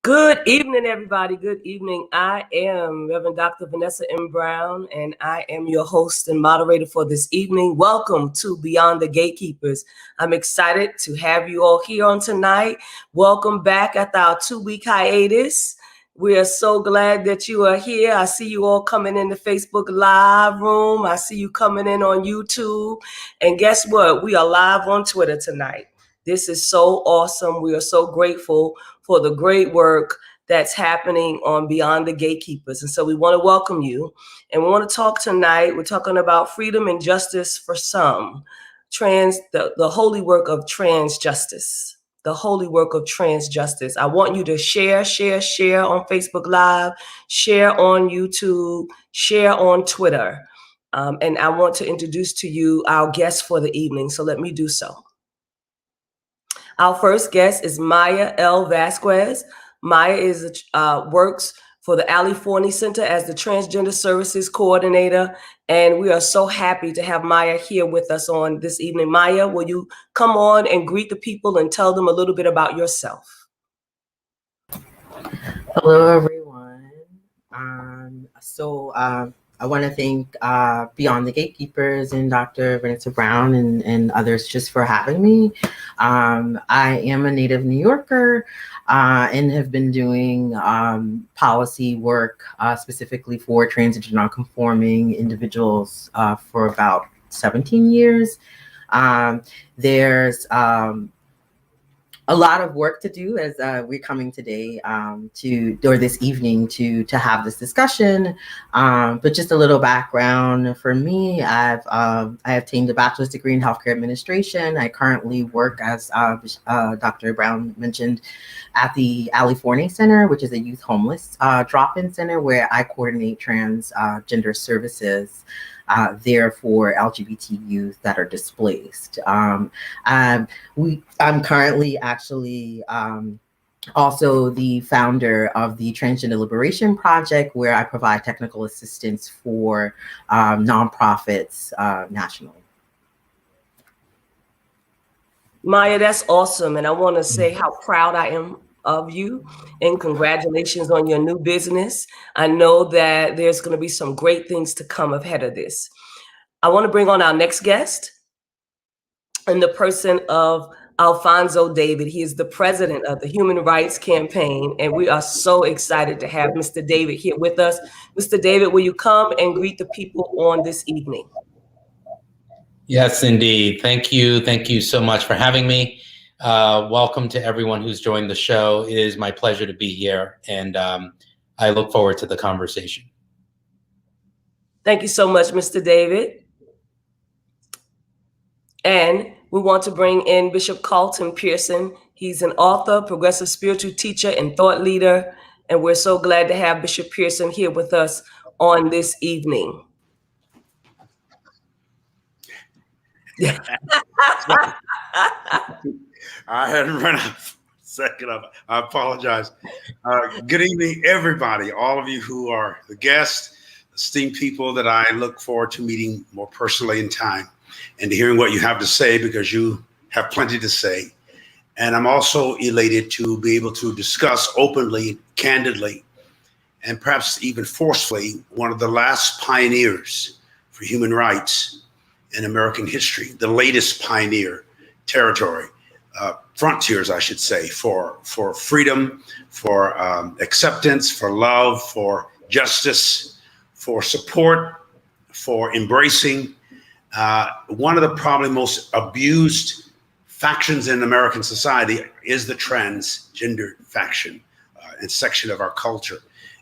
Good evening, everybody. Good evening. I am Reverend Dr. Vanessa M. Brown, and I am your host and moderator for this evening. Welcome to Beyond the Gatekeepers. I'm excited to have you all here on tonight. Welcome back after our 2-week hiatus. We are so glad that you are here. I see you all coming in the Facebook Live room. I see you coming in on YouTube. And guess what? We are live on Twitter tonight. This is so awesome. We are so grateful for the great work that's happening on Beyond the Gatekeepers. And so we want to welcome you. And we want to talk tonight. We're talking about freedom and justice for some. The holy work of trans justice. The holy work of trans justice. I want you to share on Facebook Live, share on YouTube, share on Twitter. And I want to introduce to you our guest for the evening. So let me do so. Our first guest is Maya L. Vazquez. Maya works for the Forney Center as the Transgender Services Coordinator. And we are so happy to have Maya here with us on this evening. Maya, will you come on and greet the people and tell them a little bit about yourself? Hello, everyone. I want to thank Beyond the Gatekeepers and Dr. Vanessa Brown and others just for having me. I am a native New Yorker and have been doing policy work specifically for transgender nonconforming individuals for about 17 years. There's a lot of work to do as we're coming today or this evening to have this discussion. But just a little background for me, I obtained a bachelor's degree in healthcare administration. I currently work, as Dr. Brown mentioned, at the Forney Center, which is a youth homeless drop-in center where I coordinate transgender services there for LGBT youth that are displaced. I'm currently actually also the founder of the Transgender Liberation Project, where I provide technical assistance for nonprofits nationally. Maya, that's awesome. And I want to say how proud I am of you and congratulations on your new business. I know that there's going to be some great things to come ahead of this. I want to bring on our next guest in the person of Alfonso David. He is the president of the Human Rights Campaign, and we are so excited to have Mr. David here with us. Mr. David, will you come and greet the people on this evening? Yes, indeed. Thank you. Thank you so much for having me. Welcome to everyone who's joined the show. It is my pleasure to be here, and I look forward to the conversation. Thank you so much, Mr. David. And we want to bring in Bishop Carlton Pearson. He's an author, progressive spiritual teacher, and thought leader. And we're so glad to have Bishop Pearson here with us on this evening. I hadn't run out for a second. I apologize. Good evening, everybody, all of you who are the guests, esteemed people that I look forward to meeting more personally in time and to hearing what you have to say, because you have plenty to say. And I'm also elated to be able to discuss openly, candidly, and perhaps even forcefully, one of the last pioneers for human rights in American history, the latest pioneer territory, frontiers, I should say, for freedom, for acceptance, for love, for justice, for support, for embracing. One of the probably most abused factions in American society is the transgender faction and section of our culture.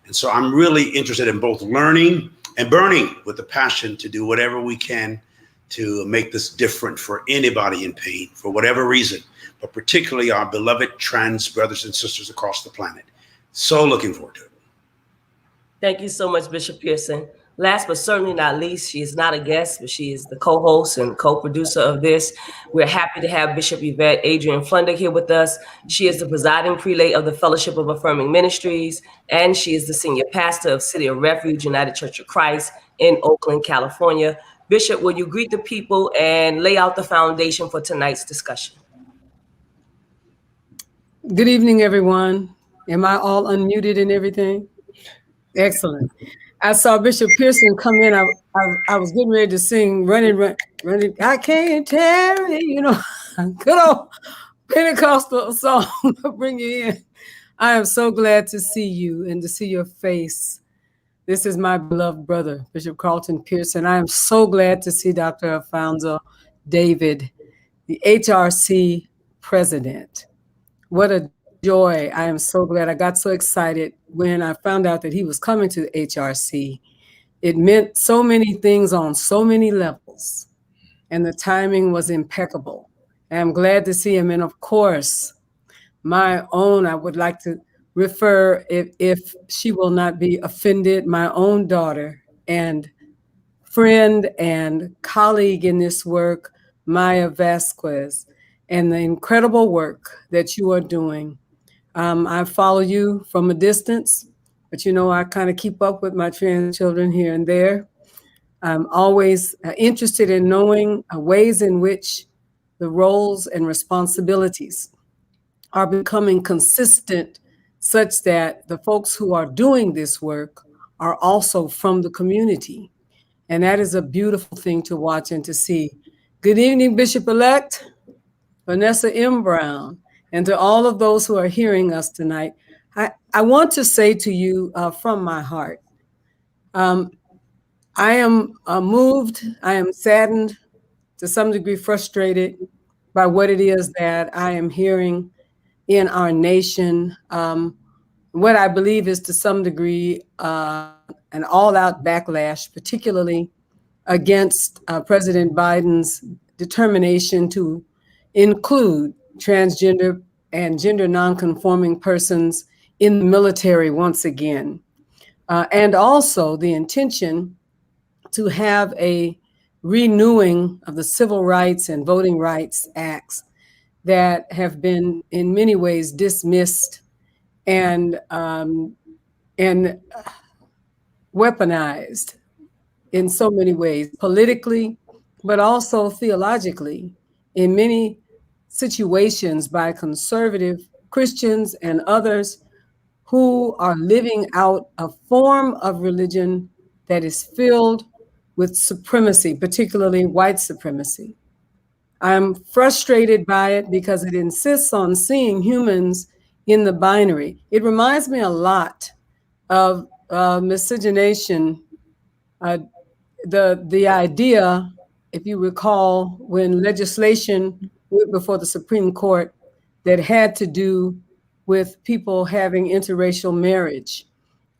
And so I'm really interested in both learning and burning with the passion to do whatever we can to make this different for anybody in pain, for whatever reason, but particularly our beloved trans brothers and sisters across the planet. So looking forward to it. Thank you so much, Bishop Pearson. Last but certainly not least, she is not a guest, but she is the co-host and co-producer of this. We're happy to have Bishop Yvette Adrian Flunder here with us. She is the presiding prelate of the Fellowship of Affirming Ministries, and she is the senior pastor of City of Refuge United Church of Christ in Oakland, California. Bishop, will you greet the people and lay out the foundation for tonight's discussion? Good evening, everyone. Am I all unmuted and everything? Excellent. I saw Bishop Pearson come in. I was getting ready to sing running. I can't tarry, good old Pentecostal song to bring you in. I am so glad to see you and to see your face. This is my beloved brother, Bishop Carlton Pearson. I am so glad to see Dr. Alfonso David, the HRC president. What a joy. I am so glad. I got so excited when I found out that he was coming to the HRC. It meant so many things on so many levels, and the timing was impeccable. And I'm glad to see him. And of course, my own, I would like to refer, if she will not be offended, my own daughter and friend and colleague in this work, Maya Vazquez, and the incredible work that you are doing. I follow you from a distance, but I kind of keep up with my trans children here and there. I'm always interested in knowing ways in which the roles and responsibilities are becoming consistent, such that the folks who are doing this work are also from the community. And that is a beautiful thing to watch and to see. Good evening, Bishop-elect Vanessa M. Brown, and to all of those who are hearing us tonight. I want to say to you from my heart, I am moved, I am saddened, to some degree frustrated by what it is that I am hearing in our nation. What I believe is, to some degree, an all-out backlash, particularly against President Biden's determination to include transgender and gender nonconforming persons in the military once again. And also the intention to have a renewing of the Civil Rights and Voting Rights Acts that have been in many ways dismissed and weaponized in so many ways, politically, but also theologically, in many situations by conservative Christians and others who are living out a form of religion that is filled with supremacy, particularly white supremacy. I'm frustrated by it because it insists on seeing humans in the binary. It reminds me a lot of miscegenation, the idea, if you recall, when legislation went before the Supreme Court that had to do with people having interracial marriage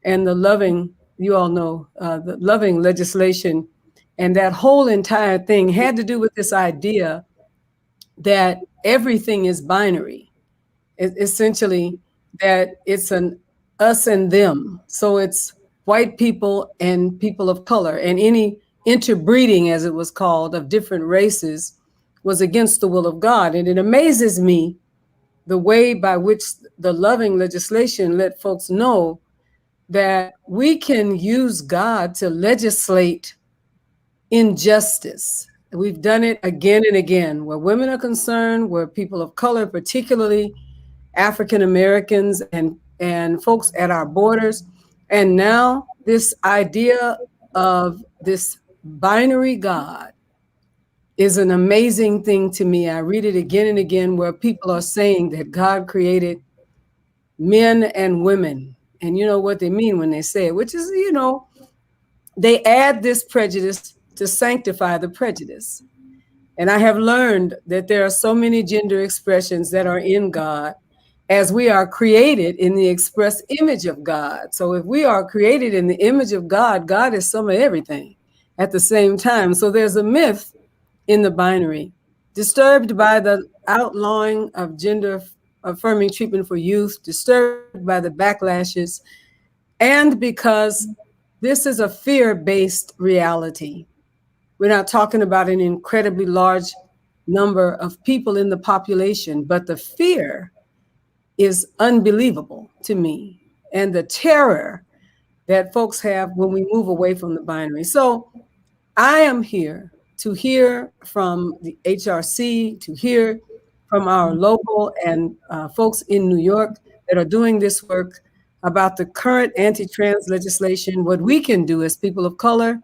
and the loving, you all know, the loving legislation, and that whole entire thing had to do with this idea that everything is binary, essentially that it's an us and them. So it's white people and people of color, and any interbreeding, as it was called, of different races was against the will of God. And it amazes me the way by which the loving legislation let folks know that we can use God to legislate injustice. We've done it again and again, where women are concerned, where people of color, particularly African Americans and folks at our borders. And now this idea of this binary God is an amazing thing to me. I read it again and again, where people are saying that God created men and women. And you know what they mean when they say it, which is, you know, they add this prejudice to sanctify the prejudice. And I have learned that there are so many gender expressions that are in God, as we are created in the express image of God. So if we are created in the image of God, God is some of everything at the same time. So there's a myth in the binary. Disturbed by the outlawing of gender affirming treatment for youth, disturbed by the backlashes, and because this is a fear-based reality. We're not talking about an incredibly large number of people in the population, but the fear is unbelievable to me, and the terror that folks have when we move away from the binary. So I am here to hear from the HRC, to hear from our local and folks in New York that are doing this work about the current anti-trans legislation, what we can do as people of color,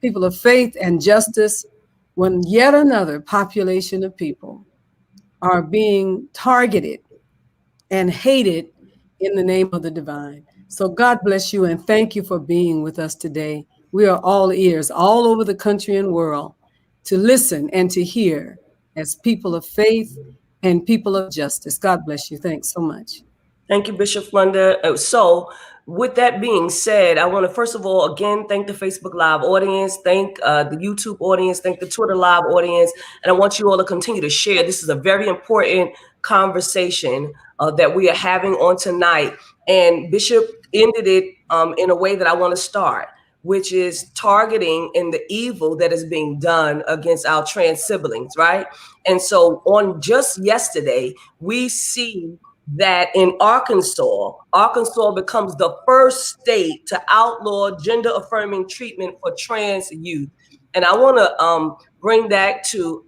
people of faith and justice, when yet another population of people are being targeted and hated in the name of the divine. So God bless you, and thank you for being with us today. We are all ears all over the country and world to listen and to hear as people of faith and people of justice. God bless you. Thanks so much. Thank you, Bishop Flunder. So with that being said, I want to first of all, again, thank the Facebook Live audience, thank the YouTube audience, thank the Twitter Live audience, and I want you all to continue to share. This is a very important conversation that we are having on tonight. And Bishop ended it in a way that I want to start, which is targeting and the evil that is being done against our trans siblings, right? And so on just yesterday, we see that in Arkansas becomes the first state to outlaw gender affirming treatment for trans youth. And I want to bring that to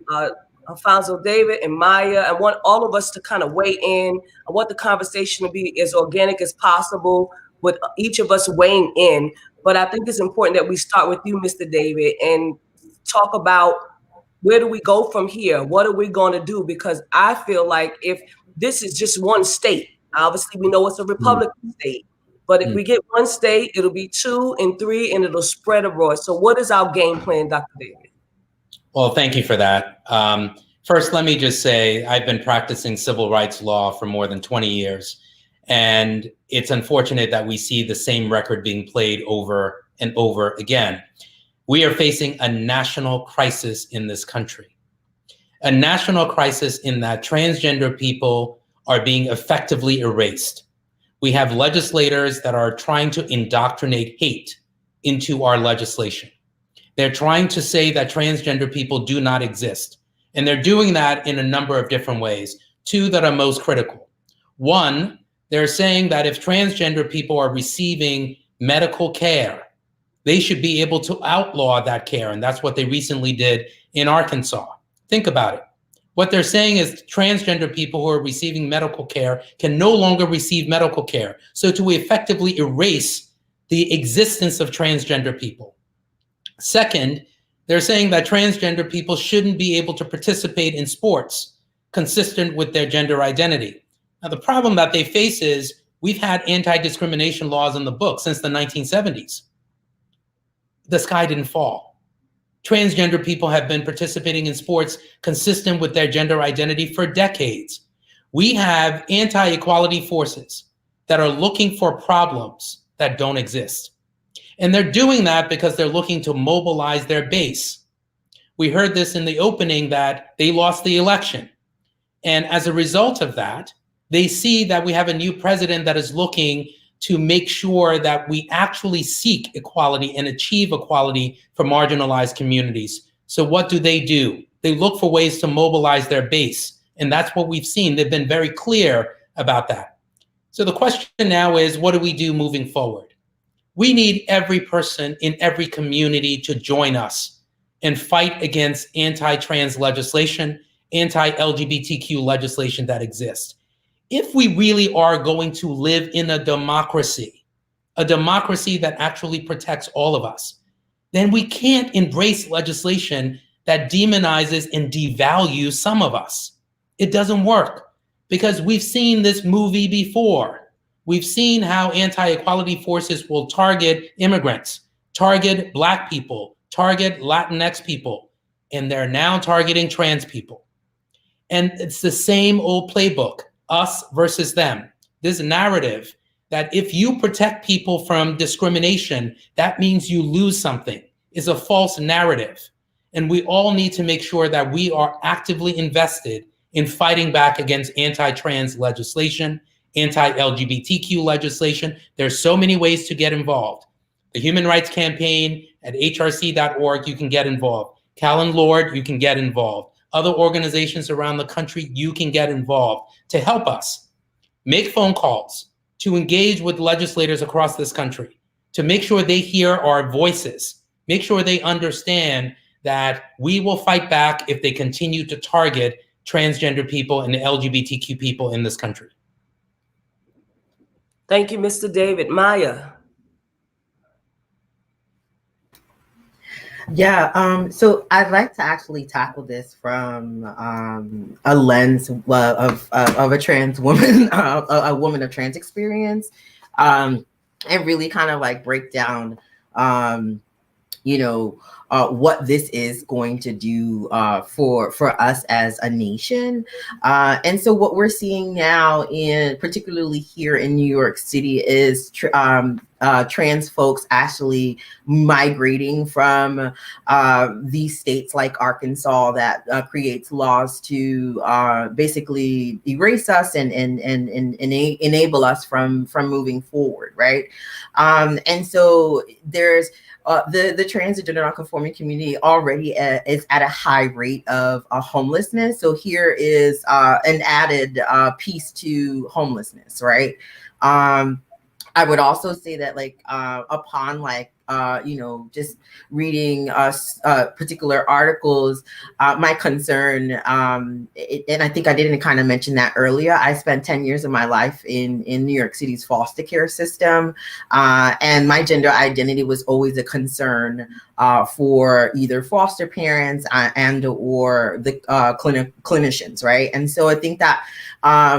Alfonso, David, and Maya. I want all of us to kind of weigh in. I want the conversation to be as organic as possible, with each of us weighing in. But I think it's important that we start with you, Mr. David, and talk about where do we go from here? What are we going to do? Because I feel like if this is just one state, obviously we know it's a Republican state, but if we get one state, it'll be 2 and 3, and it'll spread abroad. So what is our game plan, Dr. David? Well, thank you for that. First, let me just say I've been practicing civil rights law for more than 20 years. And it's unfortunate that we see the same record being played over and over again. We are facing a national crisis in this country, a national crisis in that transgender people are being effectively erased. We have legislators that are trying to indoctrinate hate into our legislation. They're trying to say that transgender people do not exist. And they're doing that in a number of different ways, 2 that are most critical. 1, they're saying that if transgender people are receiving medical care, they should be able to outlaw that care. And that's what they recently did in Arkansas. Think about it. What they're saying is transgender people who are receiving medical care can no longer receive medical care. So to effectively erase the existence of transgender people. Second, they're saying that transgender people shouldn't be able to participate in sports consistent with their gender identity. Now, the problem that they face is we've had anti-discrimination laws in the book since the 1970s. The sky didn't fall. Transgender people have been participating in sports consistent with their gender identity for decades. We have anti-equality forces that are looking for problems that don't exist. And they're doing that because they're looking to mobilize their base. We heard this in the opening that they lost the election. And as a result of that, they see that we have a new president that is looking to make sure that we actually seek equality and achieve equality for marginalized communities. So what do? They look for ways to mobilize their base. And that's what we've seen. They've been very clear about that. So the question now is, what do we do moving forward? We need every person in every community to join us and fight against anti-trans legislation, anti-LGBTQ legislation that exists. If we really are going to live in a democracy that actually protects all of us, then we can't embrace legislation that demonizes and devalues some of us. It doesn't work because we've seen this movie before. We've seen how anti-equality forces will target immigrants, target Black people, target Latinx people, and they're now targeting trans people. And it's the same old playbook. Us versus them. This narrative that if you protect people from discrimination, that means you lose something is a false narrative. And we all need to make sure that we are actively invested in fighting back against anti-trans legislation, anti-LGBTQ legislation. There's so many ways to get involved. The Human Rights Campaign at hrc.org, you can get involved. Callan Lord, you can get involved. Other organizations around the country, you can get involved to help us make phone calls, to engage with legislators across this country, to make sure they hear our voices, make sure they understand that we will fight back if they continue to target transgender people and LGBTQ people in this country. Thank you, Mr. David. Maya. Yeah, so I'd like to actually tackle this from a lens of a trans woman, a woman of trans experience, and really kind of like break down, what this is going to do for us as a nation. And so what we're seeing now, particularly here in New York City, is trans folks actually migrating from these states like Arkansas that creates laws to basically erase us and enable us from moving forward, right? And so there's the transgender nonconforming community already is at a high rate of homelessness. So here is an added piece to homelessness, right? I would also say that upon just reading particular articles, my concern, and I think I didn't kind of mention that earlier, I spent 10 years of my life in New York City's foster care system, and my gender identity was always a concern for either foster parents and or the clinicians, right? And so I think that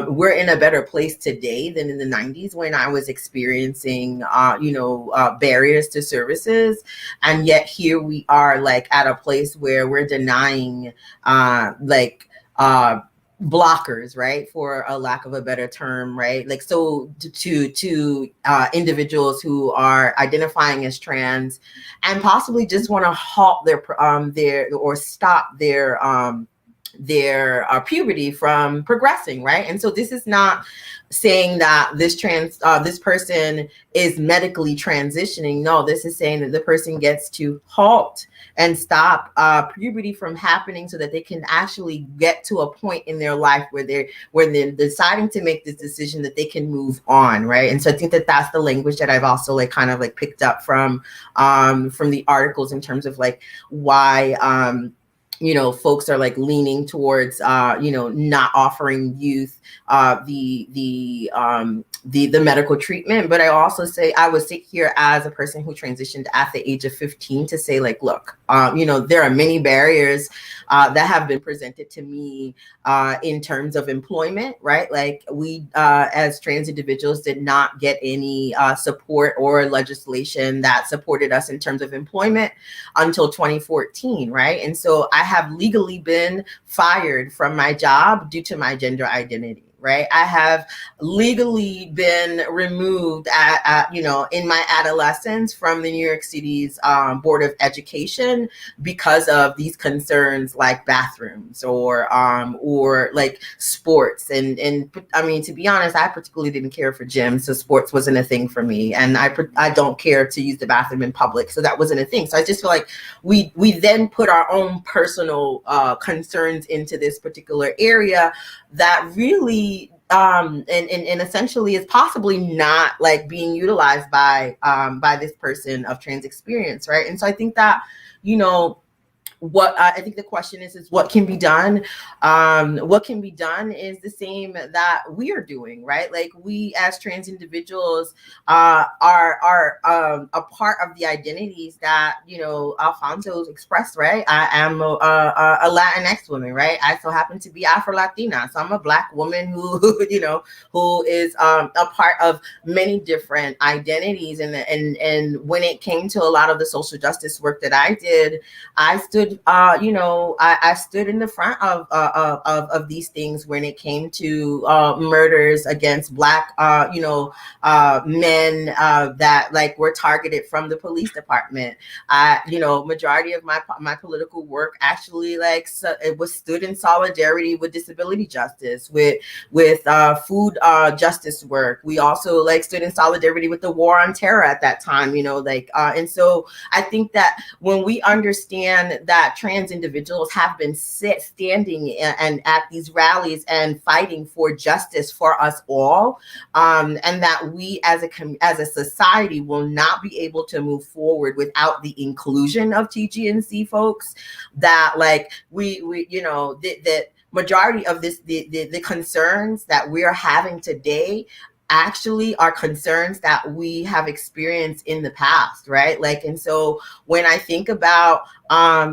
we're in a better place today than in the 90s when I was experiencing, barriers to services. And yet here we are at a place where we're denying blockers, right? For a lack of a better term, right? So to individuals who are identifying as trans and possibly just want to halt their or stop their puberty from progressing, right? And so this is not saying that this person is medically transitioning. No, this is saying that the person gets to halt and stop puberty from happening so that they can actually get to a point in their life where they're deciding to make this decision that they can move on, right? And so I think that that's the language that I've also picked up from the articles in terms of why folks are like leaning towards, not offering youth the medical treatment. But I also say, I would sit here as a person who transitioned at the age of 15 to say, like, look, there are many barriers that have been presented to me in terms of employment, right? Like we, as trans individuals, did not get any support or legislation that supported us in terms of employment until 2014, right? And so I have legally been fired from my job due to my gender identity. Right. I have legally been removed in my adolescence from the New York City's Board of Education because of these concerns like bathrooms or like sports. And I mean, to be honest, I particularly didn't care for gyms. So sports wasn't a thing for me. And I don't care to use the bathroom in public. So that wasn't a thing. So I just feel like we then put our own personal concerns into this particular area that really and essentially is possibly not like being utilized by this person of trans experience, right? And so I think that, what I think the question is what can be done? What can be done is the same that we are doing, right? Like we as trans individuals are a part of the identities that, Alfonso expressed, right? I am a Latinx woman, right? I so happen to be Afro-Latina. So I'm a Black woman who is a part of many different identities. And when it came to a lot of the social justice work that I did, I stood I stood in the front of these things when it came to murders against Black men that like were targeted from the police department. Majority of my political work actually it was stood in solidarity with disability justice, with food justice work. We also stood in solidarity with the war on terror at that time, and so I think that when we understand that trans individuals have been standing and at these rallies and fighting for justice for us all, and that we as a society will not be able to move forward without the inclusion of TGNC folks, that that majority of the concerns that we're having today actually are concerns that we have experienced in the past, right? And so when I think about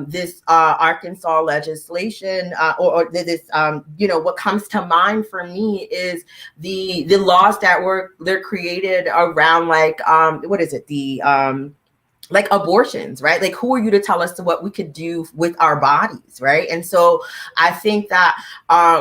this Arkansas legislation or this, what comes to mind for me is the laws that they're created around abortions, right? Who are you to tell us what we could do with our bodies, right? And so I think that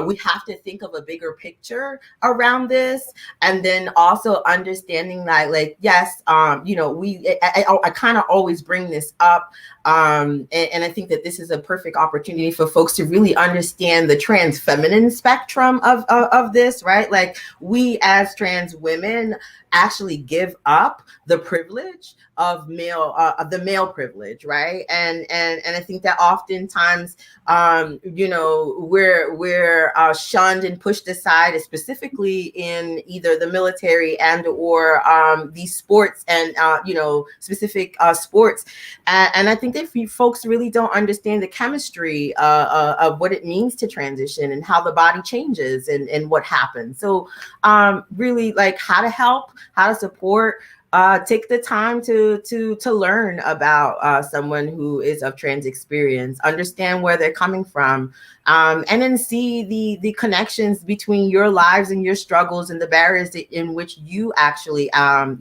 we have to think of a bigger picture around this, and then also understanding that, yes, I kind of always bring this up, and I think that this is a perfect opportunity for folks to really understand the trans feminine spectrum of this, right? We as trans women actually give up the privilege of the male privilege, right? And I think that oftentimes we're shunned and pushed aside, specifically in either the military and or these sports and specific sports, and I think that folks really don't understand the chemistry of what it means to transition and how the body changes and what happens. So really how to help, how to support, take the time to learn about someone who is of trans experience, understand where they're coming from, and then see the connections between your lives and your struggles and the barriers in which you actually are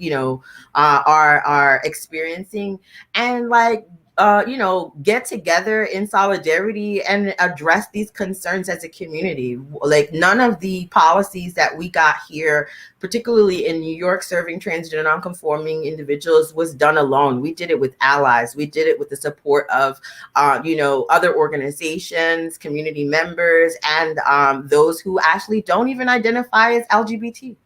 experiencing, and get together in solidarity and address these concerns as a community. None of the policies that we got here, particularly in New York, serving transgender non-conforming individuals, was done alone. We did it with allies. We did it with the support of, other organizations, community members, and those who actually don't even identify as LGBT.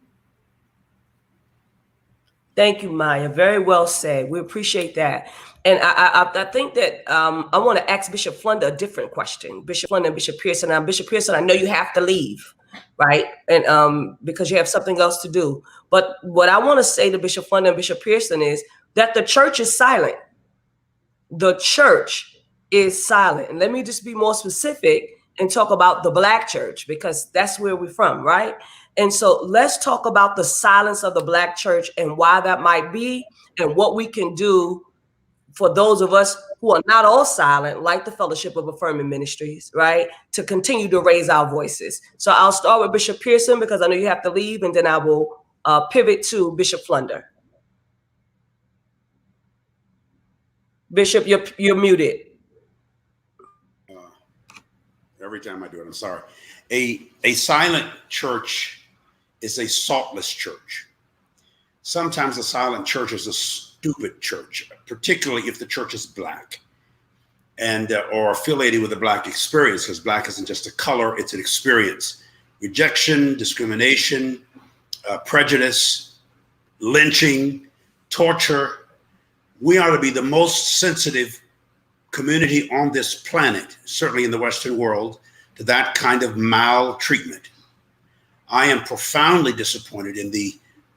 Thank you, Maya. Very well said. We appreciate that. And I think that I want to ask Bishop Flunder a different question. Bishop Flunder and Bishop Pearson. Now, Bishop Pearson, I know you have to leave, right? And because you have something else to do. But what I want to say to Bishop Flunder and Bishop Pearson is that the church is silent. The church is silent. And let me just be more specific and talk about the Black church, because that's where we're from, right? And so let's talk about the silence of the Black church and why that might be, and what we can do for those of us who are not all silent, like the Fellowship of Affirming Ministries, right, to continue to raise our voices. So I'll start with Bishop Pearson, because I know you have to leave, and then I will pivot to Bishop Flunder. Bishop, you're muted. Every time I do it, I'm sorry. A silent church is a saltless church. Sometimes a silent church is a stupid church, particularly if the church is Black and or affiliated with a Black experience, because Black isn't just a color, it's an experience. Rejection, discrimination, prejudice, lynching, torture. We ought to be the most sensitive community on this planet, certainly in the Western world, to that kind of maltreatment. I am profoundly disappointed in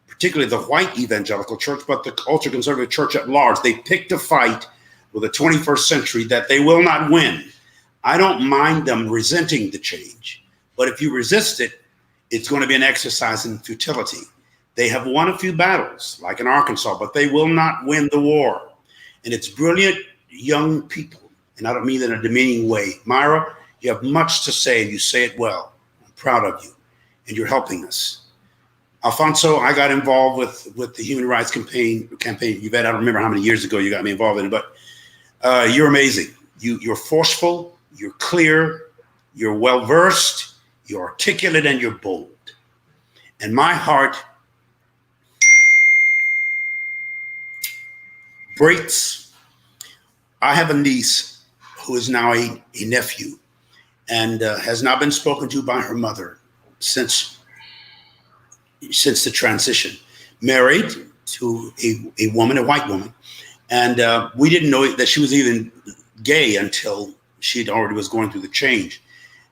particularly the white evangelical church, but the ultra-conservative church at large. They picked a fight with the 21st century that they will not win. I don't mind them resenting the change, but if you resist it, it's going to be an exercise in futility. They have won a few battles, like in Arkansas, but they will not win the war. And it's brilliant young people, and I don't mean that in a demeaning way. Myra, you have much to say, and you say it well. I'm proud of you, and you're helping us. Alfonso, I got involved with the human rights campaign. Yvette, I don't remember how many years ago you got me involved in it, but you're amazing. You're forceful, you're clear, you're well-versed, you're articulate, and you're bold. And my heart breaks. I have a niece who is now a nephew and has not been spoken to by her mother since the transition. Married to a woman, a white woman, and we didn't know that she was even gay until she already was going through the change.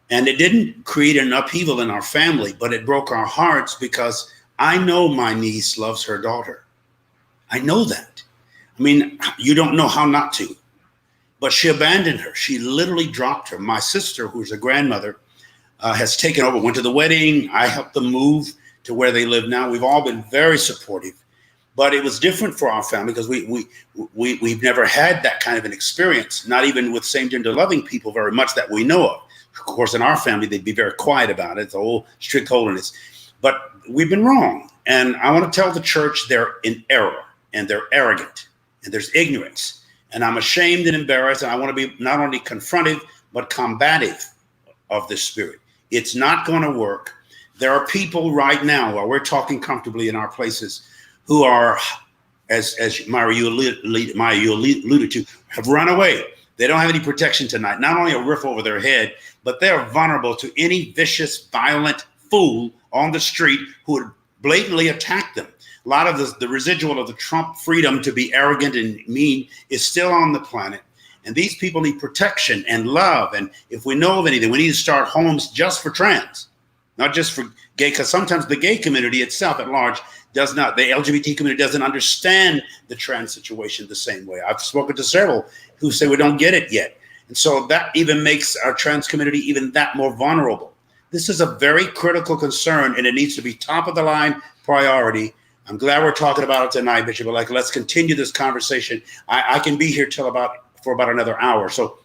And it didn't create an upheaval in our family, but it broke our hearts because I know my niece loves her daughter. I know that. I mean, you don't know how not to. But she abandoned her. She literally dropped her. My sister, who's a grandmother, has taken over, went to the wedding. I helped them move to where they live now. We've all been very supportive. But it was different for our family because we've never had that kind of an experience, not even with same-gender loving people very much that we know of. Of course, in our family, they'd be very quiet about it. It's a whole strict holiness. But we've been wrong. And I want to tell the church they're in error and they're arrogant and there's ignorance. And I'm ashamed and embarrassed. And I want to be not only confrontive, but combative of this spirit. It's not going to work. There are people right now, while we're talking comfortably in our places, who are, as Myra, you alluded to, have run away. They don't have any protection tonight. Not only a roof over their head, but they're vulnerable to any vicious, violent fool on the street who would blatantly attack them. A lot of the residual of the Trump freedom to be arrogant and mean is still on the planet. And these people need protection and love. And if we know of anything, we need to start homes just for trans, not just for gay, because sometimes the gay community itself at large does not, the LGBT community doesn't understand the trans situation the same way. I've spoken to several who say we don't get it yet. And so that even makes our trans community even that more vulnerable. This is a very critical concern, and it needs to be top of the line priority. I'm glad we're talking about it tonight, Bishop. But let's continue this conversation. I can be here for about another hour. So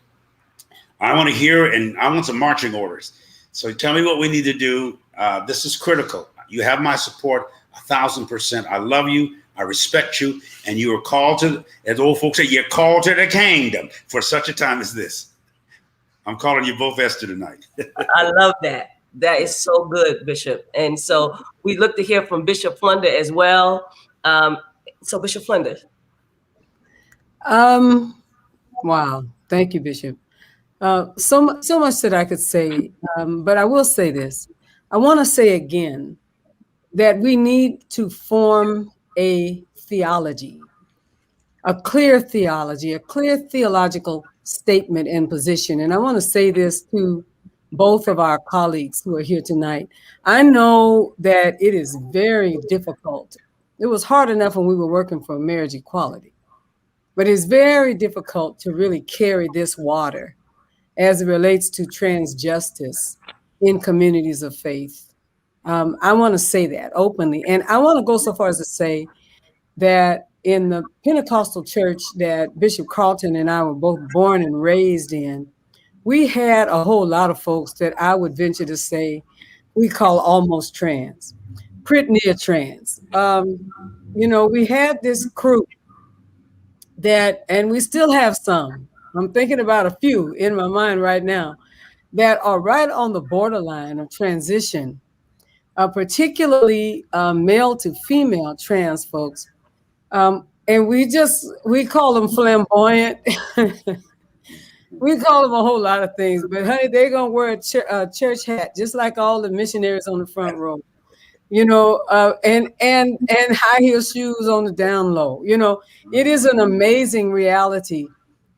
I want to hear, and I want some marching orders. So tell me what we need to do. This is critical. You have my support 1,000%. I love you. I respect you. And you are called to, as old folks say, you're called to the kingdom for such a time as this. I'm calling you both Esther tonight. I love that. That is so good, Bishop. And so we look to hear from Bishop Flunder as well. So Bishop Flunder. Wow. Thank you, Bishop. So much that I could say, but I will say this. I want to say again that we need to form a theology, a clear theology, a clear theological statement and position. And I want to say this to both of our colleagues who are here tonight. I know that it is very difficult. It was hard enough when we were working for marriage equality. but it's very difficult to really carry this water as it relates to trans justice in communities of faith. I want to say that openly. And I want to go so far as to say that in the Pentecostal church that Bishop Carlton and I were both born and raised in, we had a whole lot of folks that I would venture to say we call almost trans, pretty near trans. We had this crew that, and we still have some, I'm thinking about a few in my mind right now, that are right on the borderline of transition, particularly male to female trans folks. And we call them flamboyant. We call them a whole lot of things, but honey, they're going to wear a church hat, just like all the missionaries on the front row, and high heel shoes on the down low. It is an amazing reality.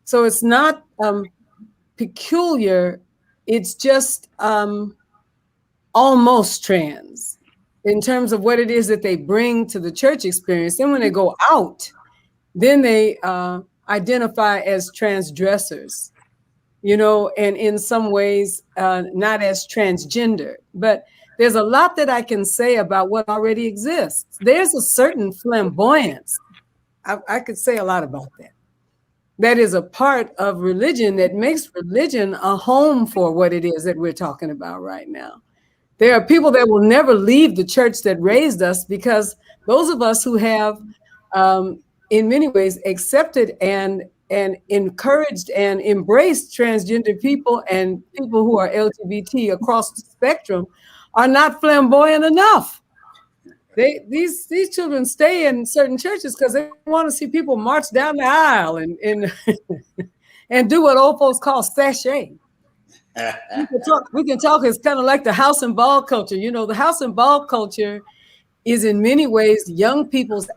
So it's not peculiar. It's just almost trans in terms of what it is that they bring to the church experience. Then when they go out, then they identify as transgressors, and in some ways not as transgender. But there's a lot that I can say about what already exists. There's a certain flamboyance. I could say a lot about that. That is a part of religion that makes religion a home for what it is that we're talking about right now. There are people that will never leave the church that raised us, because those of us who have, in many ways, accepted and encouraged and embraced transgender people and people who are LGBT across the spectrum are not flamboyant enough. These children stay in certain churches because they want to see people march down the aisle and and do what old folks call sashay. We can talk. It's kind of like the house and ball culture. The house and ball culture is in many ways young people's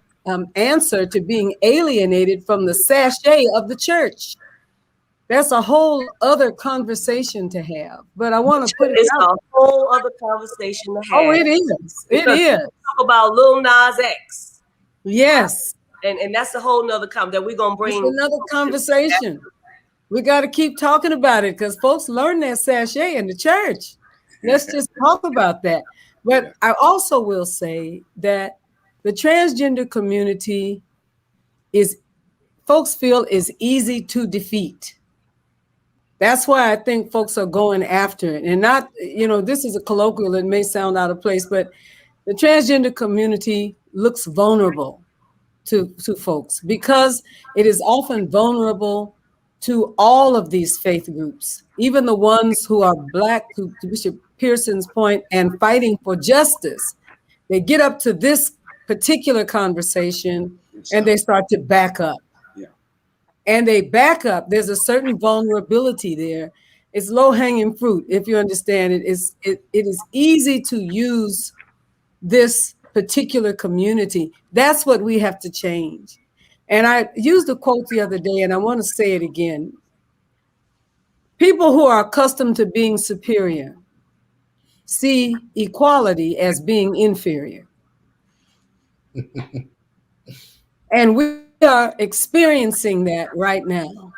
answer to being alienated from the sashay of the church. That's a whole other conversation to have. But I want to put it out. It's a whole other conversation to have. Oh, it is. It is. Talk about Lil Nas X. Yes. And that's a whole nother that we're going to bring. It's another conversation. We got to keep talking about it because folks learn that sashay in the church. Let's just talk about that. But I also will say that the transgender community folks feel is easy to defeat. That's why I think folks are going after it. And not, this is a colloquial, it may sound out of place, but the transgender community looks vulnerable to folks because it is often vulnerable to all of these faith groups, even the ones who are Black, to Bishop Pearson's point, and fighting for justice. They get up to this particular conversation and they start to back up. And they back up. There's a certain vulnerability there. It's low-hanging fruit, if you understand it. It is easy to use this particular community. That's what we have to change. And I used a quote the other day, and I want to say it again. People who are accustomed to being superior see equality as being inferior. And we are experiencing that right now.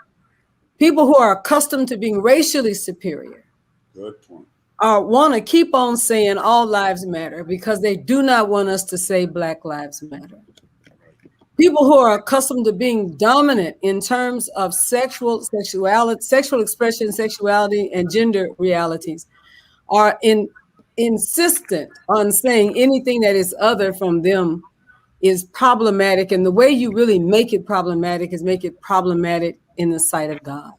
People who are accustomed to being racially superior want to keep on saying all lives matter because they do not want us to say Black lives matter. People who are accustomed to being dominant in terms of sexual expression, sexuality, and gender realities are insistent on saying anything that is other from them is problematic. And the way you really make it problematic is make it problematic in the sight of God.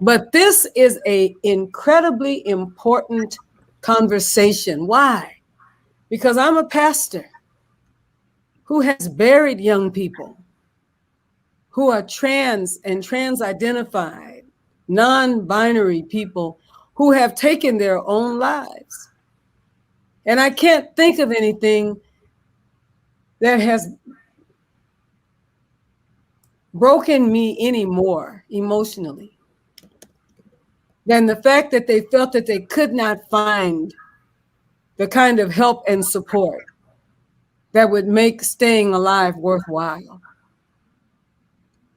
But this is an incredibly important conversation. Why? Because I'm a pastor who has buried young people who are trans and trans-identified, non-binary people who have taken their own lives. And I can't think of anything that has broken me any more emotionally than the fact that they felt that they could not find the kind of help and support that would make staying alive worthwhile.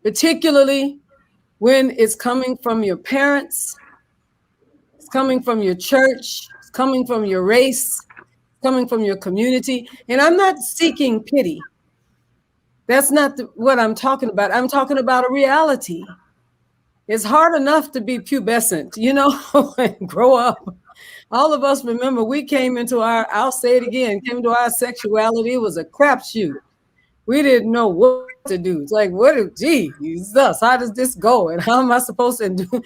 particularly when it's coming from your parents, it's coming from your church, it's coming from your race, coming from your community. And I'm not seeking pity. That's not what I'm talking about. I'm talking about a reality. It's hard enough to be pubescent, and grow up. All of us remember we came into I'll say it again, came to our sexuality. It was a crapshoot. We didn't know what to do. It's like, Jesus, how does this go? And how am I supposed to do?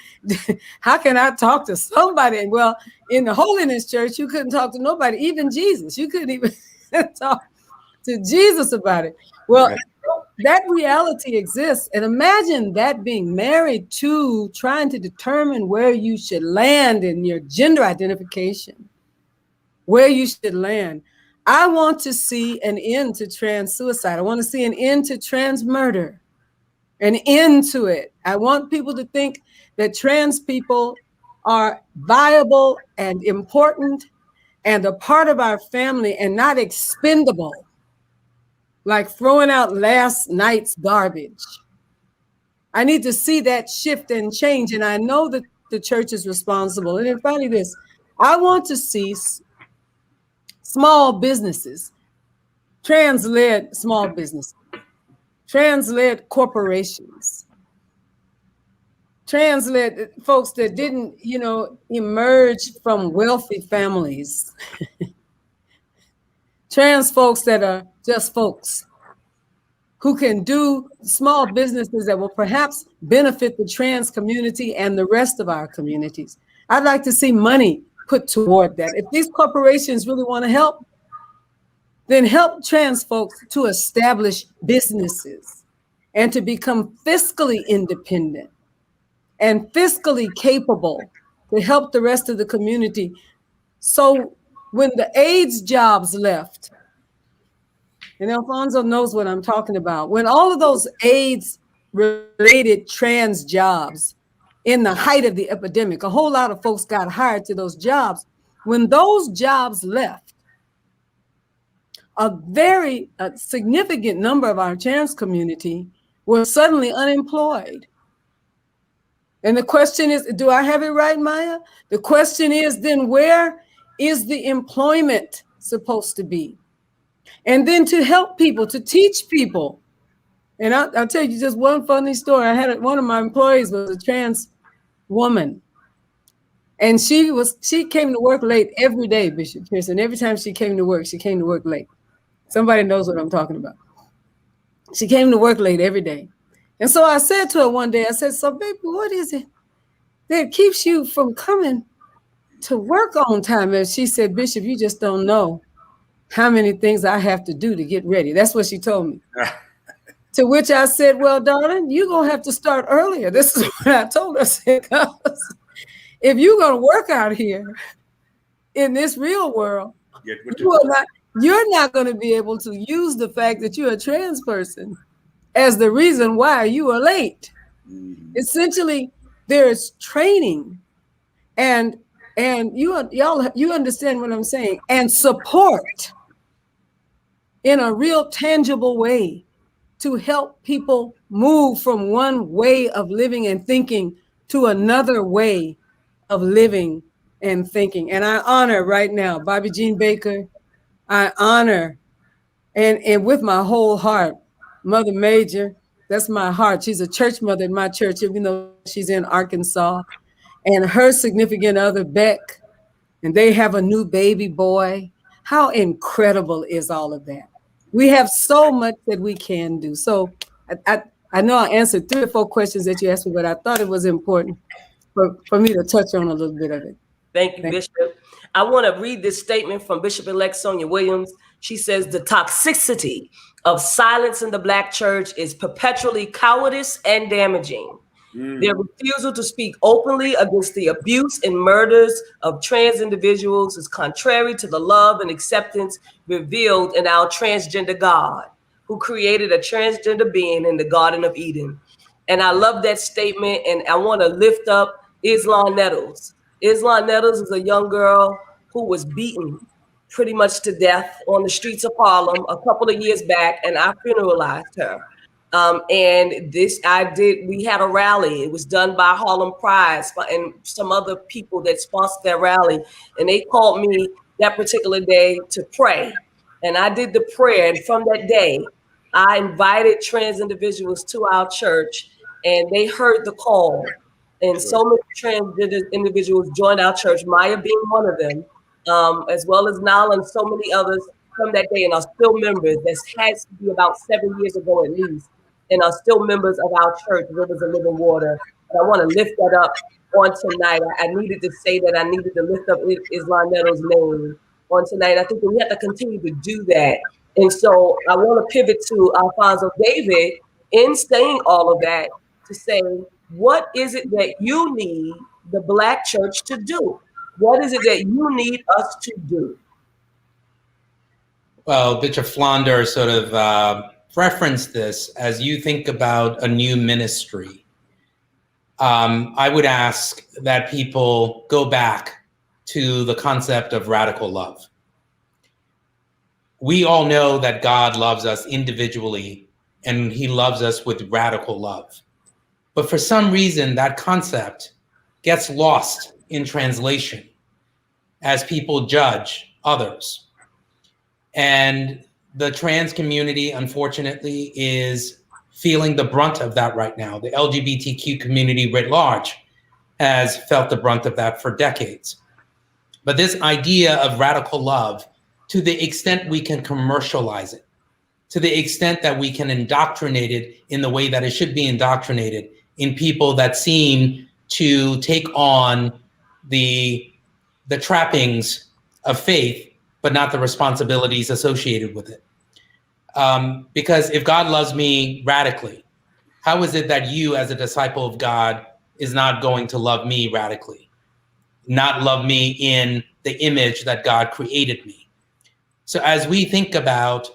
How can I talk to somebody? And well, in the Holiness Church, you couldn't talk to nobody, even Jesus. You couldn't even talk to Jesus about it. Well, right. That reality exists. And imagine that being married to trying to determine where you should land in your gender identification, where you should land. I want to see an end to trans suicide. I want to see an end to trans murder, an end to it. I want people to think that trans people are viable and important and a part of our family and not expendable, like throwing out last night's garbage. I need to see that shift and change. And I know that the church is responsible. And then finally this, I want to see small businesses, trans-led small businesses, trans-led corporations, trans-led folks that didn't, emerge from wealthy families, trans folks that are just folks who can do small businesses that will perhaps benefit the trans community and the rest of our communities. I'd like to see money put toward that. If these corporations really want to help, then help trans folks to establish businesses and to become fiscally independent and fiscally capable to help the rest of the community. So when the AIDS jobs left, and Alfonso knows what I'm talking about, when all of those AIDS-related trans jobs in the height of the epidemic, a whole lot of folks got hired to those jobs. When those jobs left, a very significant number of our trans community were suddenly unemployed. And the question is, do I have it right, Maya? The question is, then where is the employment supposed to be? And then to help people, to teach people. And I'll tell you just one funny story. I had one of my employees was a trans woman. And she came to work late every day, Bishop Pearson. Every time she came to work late. Somebody knows what I'm talking about. She came to work late every day. And so I said to her one day, I said, so baby, what is it that keeps you from coming to work on time? And she said, Bishop, you just don't know how many things I have to do to get ready. That's what she told me. To which I said, well, darling, you're going to have to start earlier. This is what I told her. I said, if you're going to work out here in this real world, you're not going to be able to use the fact that you're a trans person as the reason why you are late. Essentially, there's training and you understand what I'm saying, and support in a real tangible way to help people move from one way of living and thinking to another way of living and thinking. And I honor right now Bobby Jean Baker. I honor and with my whole heart, Mother Major. That's my heart. She's a church mother in my church, even though she's in Arkansas. And her significant other, Beck, and they have a new baby boy. How incredible is all of that? We have so much that we can do. So I know I answered 3 or 4 questions that you asked me, but I thought it was important for me to touch on a little bit of it. Thank you, Bishop. I want to read this statement from Bishop-elect Sonia Williams. She says, the toxicity of silence in the Black church is perpetually cowardice and damaging. Their refusal to speak openly against the abuse and murders of trans individuals is contrary to the love and acceptance revealed in our transgender God, who created a transgender being in the Garden of Eden. And I love that statement, and I want to lift up Islam Nettles. Islam Nettles is a young girl who was beaten pretty much to death on the streets of Harlem a couple of years back, and I funeralized her. And we had a rally. It was done by Harlem Pride and some other people that sponsored that rally. And they called me that particular day to pray. And I did the prayer. And from that day, I invited trans individuals to our church, and they heard the call. And so many transgender individuals joined our church, Maya being one of them, as well as Nala and so many others from that day, and are still members. This has to be about 7 years ago at least, and are still members of our church, Rivers of Living Water. And I want to lift that up on tonight. I needed to say that. I needed to lift up Islam Nettle's name on tonight. I think that we have to continue to do that. And so I want to pivot to Alfonso David in saying all of that to say, what is it that you need the Black church to do? What is it that you need us to do? Well, Bishop Flunder sort of referenced this as you think about a new ministry. I would ask that people go back to the concept of radical love. We all know that God loves us individually, and he loves us with radical love. But for some reason, that concept gets lost in translation as people judge others. And the trans community, unfortunately, is feeling the brunt of that right now. The LGBTQ community writ large has felt the brunt of that for decades. But this idea of radical love, to the extent we can commercialize it, to the extent that we can indoctrinate it in the way that it should be indoctrinated in people that seem to take on the trappings of faith, but not the responsibilities associated with it. Because if God loves me radically, how is it that you as a disciple of God is not going to love me radically, not love me in the image that God created me? So as we think about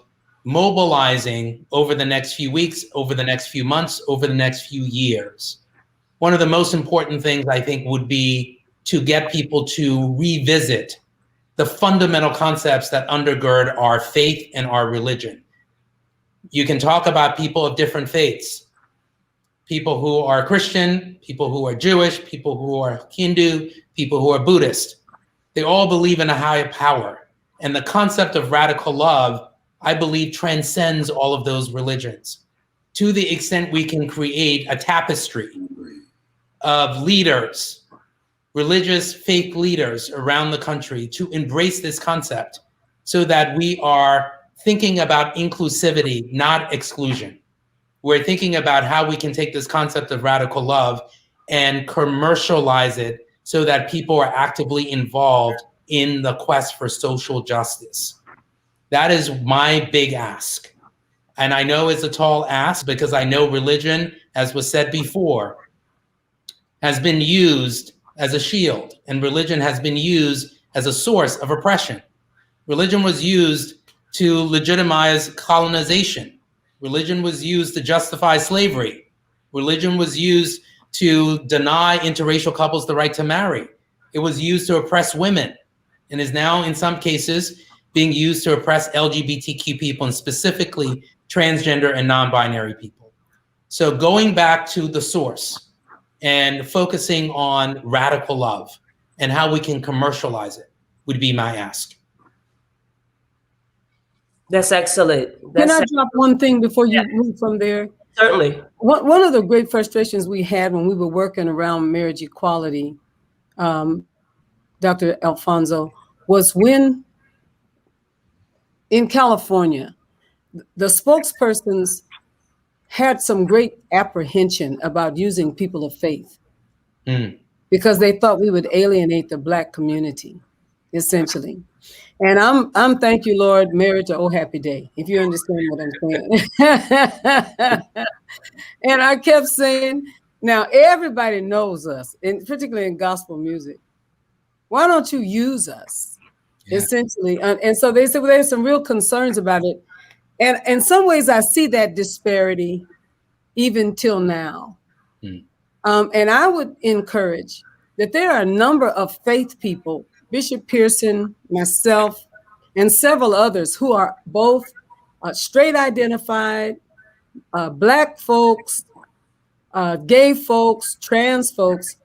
mobilizing over the next few weeks, over the next few months, over the next few years, one of the most important things I think would be to get people to revisit the fundamental concepts that undergird our faith and our religion. You can talk about people of different faiths, people who are Christian, people who are Jewish, people who are Hindu, people who are Buddhist. They all believe in a higher power. And the concept of radical love, I believe, transcends all of those religions. To the extent we can create a tapestry of leaders, religious faith leaders around the country to embrace this concept so that we are thinking about inclusivity, not exclusion. We're thinking about how we can take this concept of radical love and commercialize it so that people are actively involved in the quest for social justice. That is my big ask. And I know it's a tall ask because I know religion, as was said before, has been used as a shield, and religion has been used as a source of oppression. Religion was used to legitimize colonization. Religion was used to justify slavery. Religion was used to deny interracial couples the right to marry. It was used to oppress women, and is now in some cases being used to oppress LGBTQ people, and specifically transgender and non-binary people. So going back to the source and focusing on radical love and how we can commercialize it would be my ask. That's excellent. Can I drop one thing before you move from there? Certainly. One of the great frustrations we had when we were working around marriage equality, Dr. Alfonso, was when in California, the spokespersons had some great apprehension about using people of faith because they thought we would alienate the Black community, essentially. And I'm thank you, Lord, married to Oh Happy Day, if you understand what I'm saying. And I kept saying, now everybody knows us, and particularly in gospel music. Why don't you use us? Yeah. Essentially. And so they said, well, there's some real concerns about it. And in some ways, I see that disparity even till now. And I would encourage that there are a number of faith people, Bishop Pearson, myself, and several others who are both straight identified, Black folks, gay folks, trans folks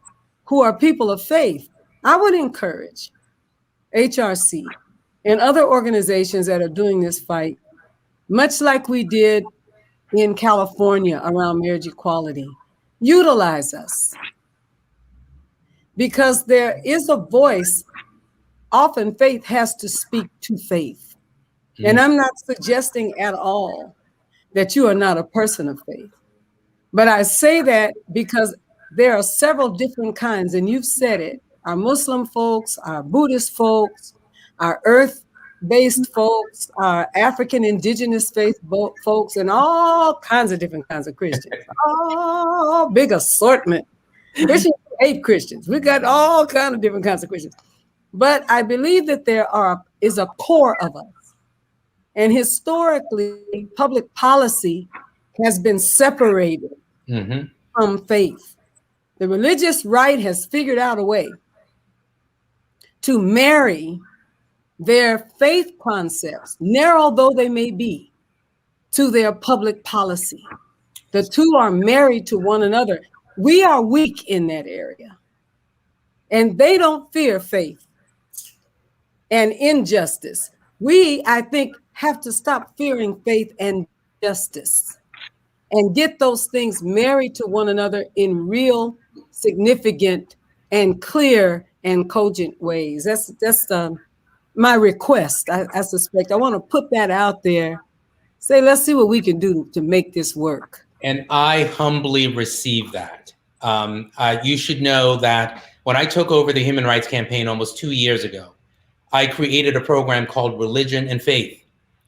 who are people of faith. I would encourage HRC and other organizations that are doing this fight, much like we did in California around marriage equality, utilize us. Because there is a voice, often faith has to speak to faith. Mm-hmm. And I'm not suggesting at all that you are not a person of faith. But I say that because there are several different kinds, and you've said it, our Muslim folks, our Buddhist folks, our earth-based folks, our African indigenous faith folks, and all kinds of different kinds of Christians. Oh, big assortment. Christians hate Christians. We got all kinds of different kinds of Christians. But I believe that there is a core of us. And historically, public policy has been separated from faith. The religious right has figured out a way to marry their faith concepts, narrow though they may be, to their public policy. The two are married to one another. We are weak in that area. And they don't fear faith and injustice. We, I think, have to stop fearing faith and justice and get those things married to one another in real, significant, and clear and cogent ways. That's my request. I suspect I want to put that out there. Say, let's see what we can do to make this work. And I humbly receive that. You should know that when I took over the Human Rights Campaign almost 2 years ago, I created a program called Religion and Faith.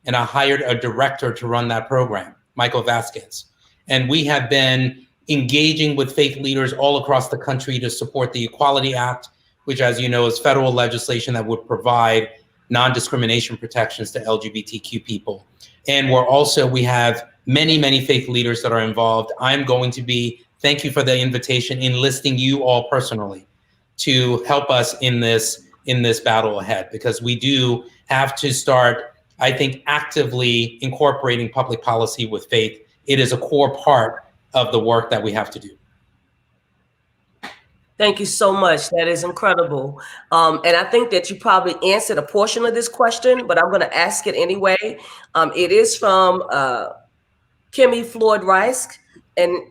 And I hired a director to run that program, Michael Vazquez. And we have been engaging with faith leaders all across the country to support the Equality Act, which, as you know, is federal legislation that would provide non-discrimination protections to LGBTQ people. And we have many, many faith leaders that are involved. I'm going to be, thank you for the invitation, enlisting you all personally to help us in this battle ahead, because we do have to start, I think, actively incorporating public policy with faith. It is a core part of the work that we have to do. Thank you so much. That is incredible. And I think that you probably answered a portion of this question, but I'm going to ask it anyway. It is from Kimmy Floyd Rice. And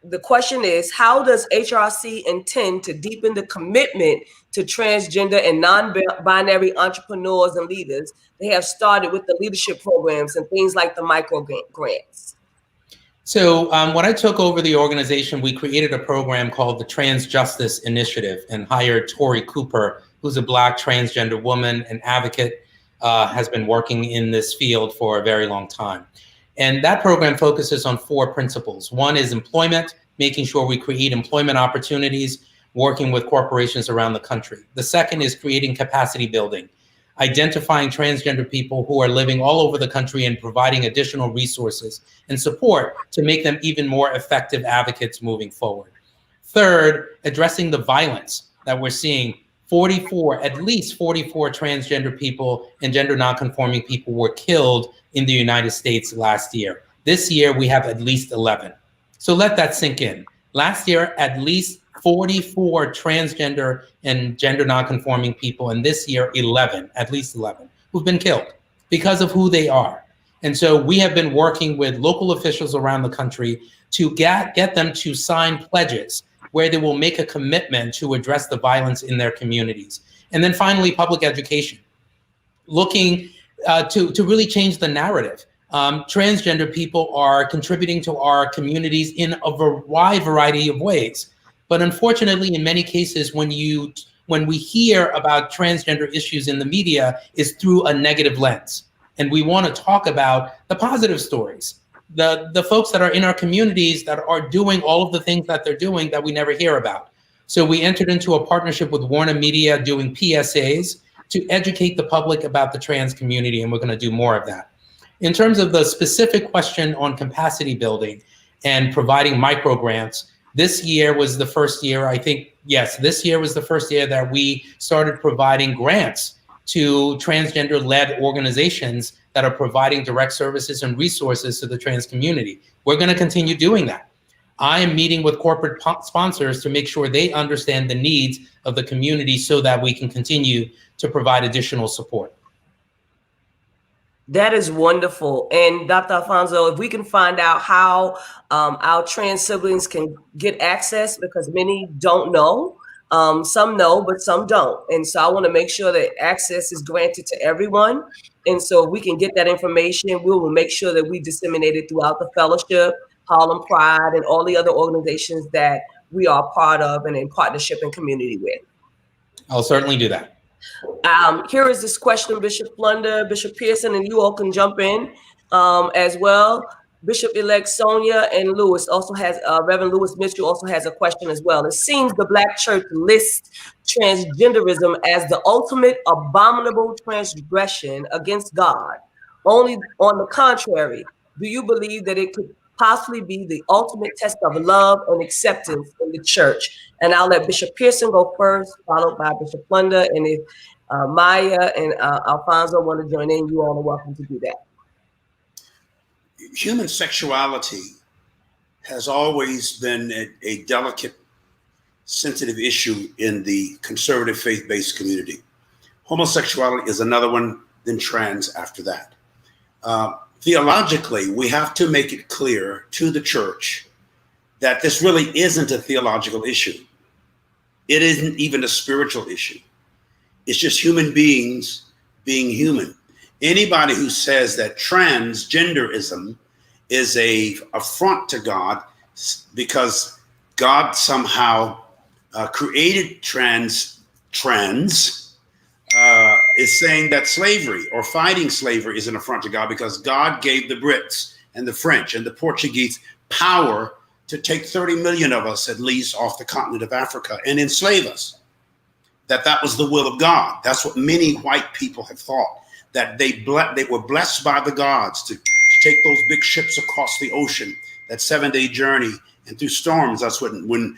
the question is, how does HRC intend to deepen the commitment to transgender and non-binary entrepreneurs and leaders they have started with the leadership programs and things like the micro grants? So when I took over the organization, we created a program called the Trans Justice Initiative and hired Tori Cooper, who's a Black transgender woman, an advocate, has been working in this field for a very long time. And that program focuses on 4 principles. One is employment, making sure we create employment opportunities, working with corporations around the country. The second is creating capacity building, identifying transgender people who are living all over the country and providing additional resources and support to make them even more effective advocates moving forward. Third, addressing the violence that we're seeing. At least 44 transgender people and gender nonconforming people were killed in the United States last year. This year, we have at least 11. So let that sink in. Last year, at least 44 transgender and gender nonconforming people, and this year, at least 11, who've been killed because of who they are. And so we have been working with local officials around the country to get them to sign pledges where they will make a commitment to address the violence in their communities. And then finally, public education, looking to really change the narrative. Transgender people are contributing to our communities in a wide variety of ways. But unfortunately, in many cases, when we hear about transgender issues in the media, is through a negative lens. And we want to talk about the positive stories, the folks that are in our communities that are doing all of the things that they're doing that we never hear about. So we entered into a partnership with Warner Media doing PSAs to educate the public about the trans community, and we're going to do more of that. In terms of the specific question on capacity building and providing micro grants, this year was the first year, this year was the first year that we started providing grants to transgender-led organizations that are providing direct services and resources to the trans community. We're going to continue doing that. I am meeting with corporate sponsors to make sure they understand the needs of the community so that we can continue to provide additional support. That is wonderful. And Dr. Alfonso, if we can find out how our trans siblings can get access, because many don't know. Some know, but some don't. And so I want to make sure that access is granted to everyone. And so if we can get that information, we will make sure that we disseminate it throughout the fellowship, Harlem Pride, and all the other organizations that we are part of and in partnership and community with. I'll certainly do that. Here is this question, Bishop Flunder, Bishop Pearson, and you all can jump in as well. Bishop-elect Sonia and Lewis also has, Reverend Lewis Mitchell also has a question as well. It seems the Black church lists transgenderism as the ultimate abominable transgression against God. Only on the contrary, do you believe that it could possibly be the ultimate test of love and acceptance in the church? And I'll let Bishop Pearson go first, followed by Bishop Flunder. And if Maya and Alfonso want to join in, you all are welcome to do that. Human sexuality has always been a delicate, sensitive issue in the conservative faith-based community. Homosexuality is another one, then trans after that. Theologically, we have to make it clear to the church that this really isn't a theological issue. It isn't even a spiritual issue. It's just human beings being human. Anybody who says that transgenderism is an affront to God because God somehow created trans is saying that slavery or fighting slavery is an affront to God because God gave the Brits and the French and the Portuguese power to take 30 million of us at least off the continent of Africa and enslave us. That was the will of God. That's what many white people have thought, that they were blessed by the gods to take those big ships across the ocean, that 7-day journey, and through storms. That's when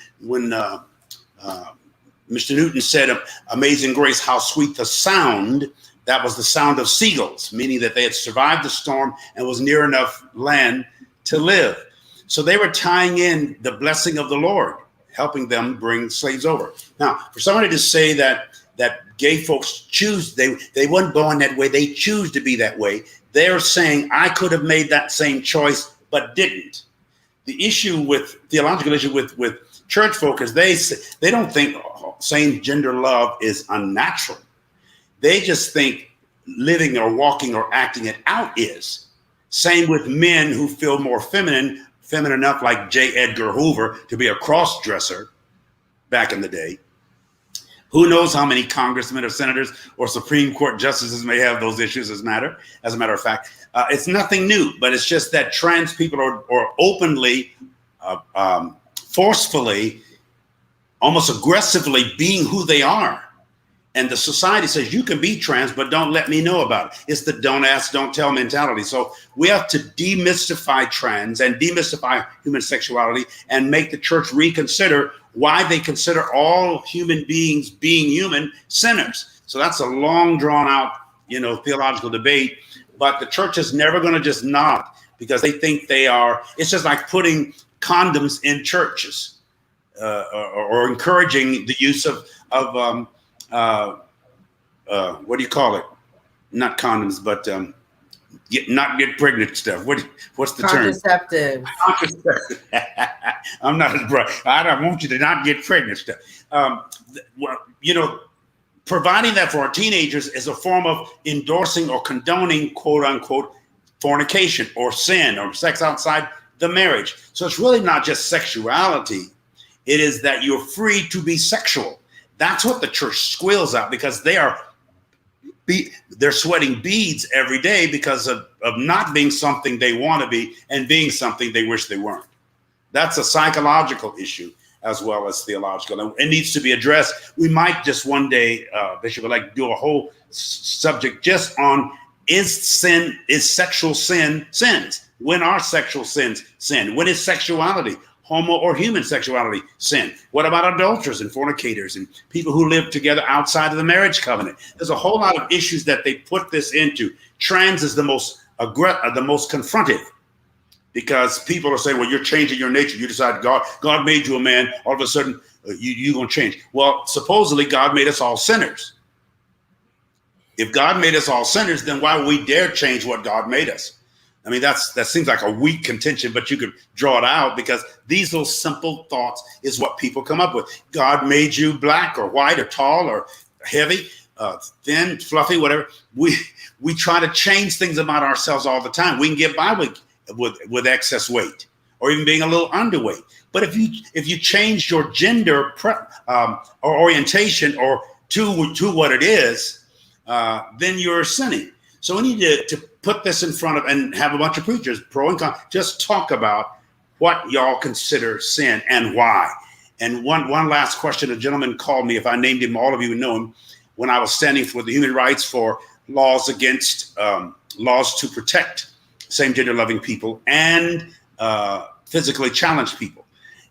Mr. Newton said, "Amazing grace, how sweet the sound." That was the sound of seagulls, meaning that they had survived the storm and was near enough land to live. So they were tying in the blessing of the Lord, helping them bring slaves over. Now, for somebody to say that gay folks choose, they weren't born that way, they choose to be that way, they're saying, I could have made that same choice, but didn't. The issue with, theological issue with church folk is they don't think same gender love is unnatural. They just think living or walking or acting it out is. Same with men who feel more feminine enough, like J. Edgar Hoover, to be a cross-dresser back in the day. Who knows how many congressmen or senators or Supreme Court justices may have those issues as a matter of fact. It's nothing new, but it's just that trans people are openly, forcefully, almost aggressively being who they are. And the society says, you can be trans, but don't let me know about it. It's the don't ask, don't tell mentality. So we have to demystify trans and demystify human sexuality and make the church reconsider why they consider all human beings being human sinners. So that's a long drawn out, theological debate, but the church is never going to just nod because they think they are. It's just like putting condoms in churches or encouraging the use of what do you call it? Not condoms, but not get pregnant stuff. What's the term? Contraceptive. I'm not as bright. I don't want you to not get pregnant stuff. Providing that for our teenagers is a form of endorsing or condoning, quote unquote, fornication or sin or sex outside the marriage. So it's really not just sexuality. It is that you're free to be sexual. That's what the church squeals out because they're sweating beads every day because of not being something they want to be and being something they wish they weren't. That's a psychological issue as well as theological, and it needs to be addressed. We might just one day, Bishop, would like to do a whole subject just on is sexual sin sins? When are sexual sins sin? When is sexuality homo or human sexuality sin? What about adulterers and fornicators and people who live together outside of the marriage covenant? There's a whole lot of issues that they put this into. Trans is the most confrontive, because people are saying, well, you're changing your nature. You decide God made you a man. All of a sudden, you're going to change. Well, supposedly God made us all sinners. If God made us all sinners, then why would we dare change what God made us? I mean, that seems like a weak contention, but you could draw it out, because these little simple thoughts is what people come up with. God made you black or white or tall or heavy, thin, fluffy, whatever. We try to change things about ourselves all the time. We can get by with excess weight or even being a little underweight. But if you change your gender or orientation or to what it is, then you're sinning. So we need to put this in front of and have a bunch of preachers, pro and con, just talk about what y'all consider sin and why. And one last question. A gentleman called me. If I named him, all of you would know him. When I was standing for the human rights for laws against laws to protect same-gender loving people and physically challenged people.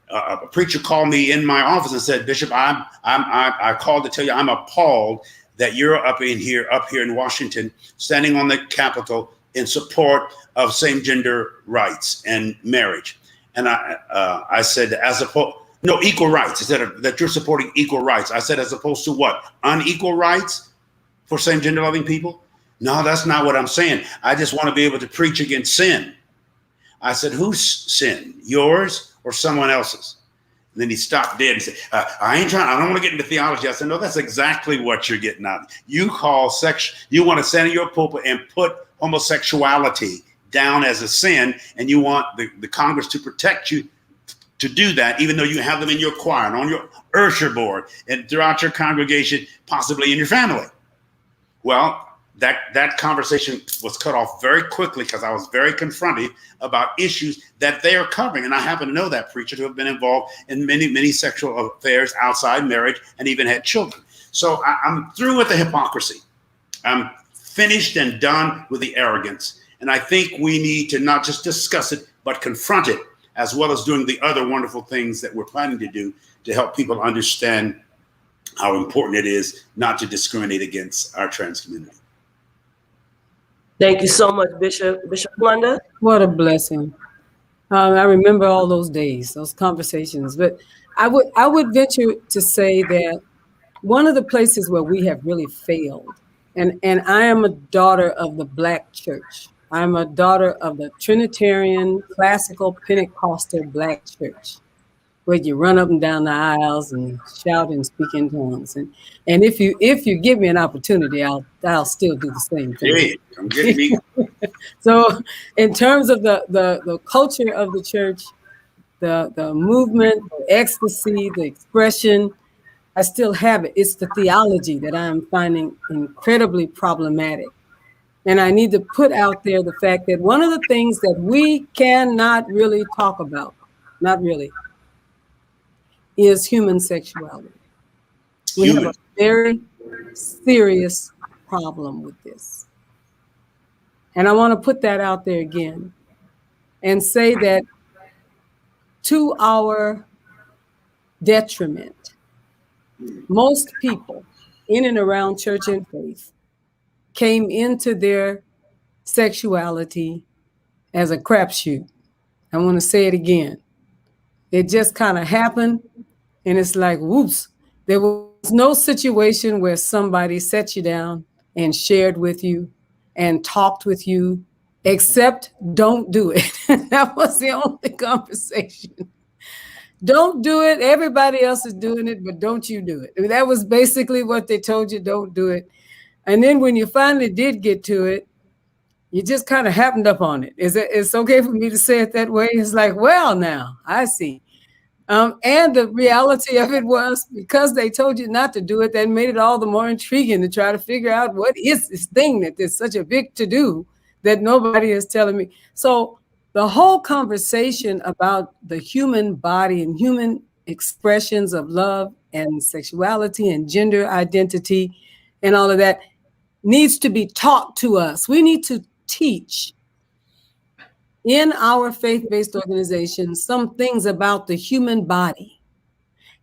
A preacher called me in my office and said, Bishop, I called to tell you I'm appalled that you're up here in Washington, standing on the Capitol in support of same-gender rights and marriage. And I said, equal rights. He said that you're supporting equal rights. I said, as opposed to what? Unequal rights for same-gender loving people? No, that's not what I'm saying. I just want to be able to preach against sin. I said, whose sin? Yours or someone else's? And then he stopped dead and said, I don't want to get into theology. I said, no, that's exactly what you're getting at. You want to stand in your pulpit and put homosexuality down as a sin, and you want the Congress to protect you to do that, even though you have them in your choir and on your usher board and throughout your congregation, possibly in your family. Well, that conversation was cut off very quickly, because I was very confrontive about issues that they are covering. And I happen to know that preacher who have been involved in many, many sexual affairs outside marriage and even had children. So I'm through with the hypocrisy. I'm finished and done with the arrogance. And I think we need to not just discuss it, but confront it, as well as doing the other wonderful things that we're planning to do to help people understand how important it is not to discriminate against our trans community. Thank you so much, Bishop. Bishop Flunder. What a blessing. I remember all those days, those conversations. But I would venture to say that one of the places where we have really failed, and I am a daughter of the Black church. I'm a daughter of the Trinitarian, classical, Pentecostal Black church, where you run up and down the aisles and shout and speak in tongues. And if you give me an opportunity, I'll still do the same thing. Hey, I'm getting me. So in terms of the culture of the church, the movement, the ecstasy, the expression, I still have it. It's the theology that I'm finding incredibly problematic. And I need to put out there the fact that one of the things that we cannot really talk about, not really, is human sexuality. We have a very serious problem with this. And I want to put that out there again and say that to our detriment, most people in and around church and faith came into their sexuality as a crapshoot. I want to say it again. It just kind of happened, and it's like, whoops. There was no situation where somebody sat you down and shared with you and talked with you, except don't do it. That was the only conversation. Don't do it. Everybody else is doing it, but don't you do it. I mean, that was basically what they told you, don't do it. And then when you finally did get to it, you just kind of happened up on it. It's okay for me to say it that way? It's like, well, now I see. And the reality of it was, because they told you not to do it, that made it all the more intriguing to try to figure out what is this thing that there's such a big to do that nobody is telling me. So the whole conversation about the human body and human expressions of love and sexuality and gender identity and all of that needs to be taught to us. We need to teach in our faith-based organization some things about the human body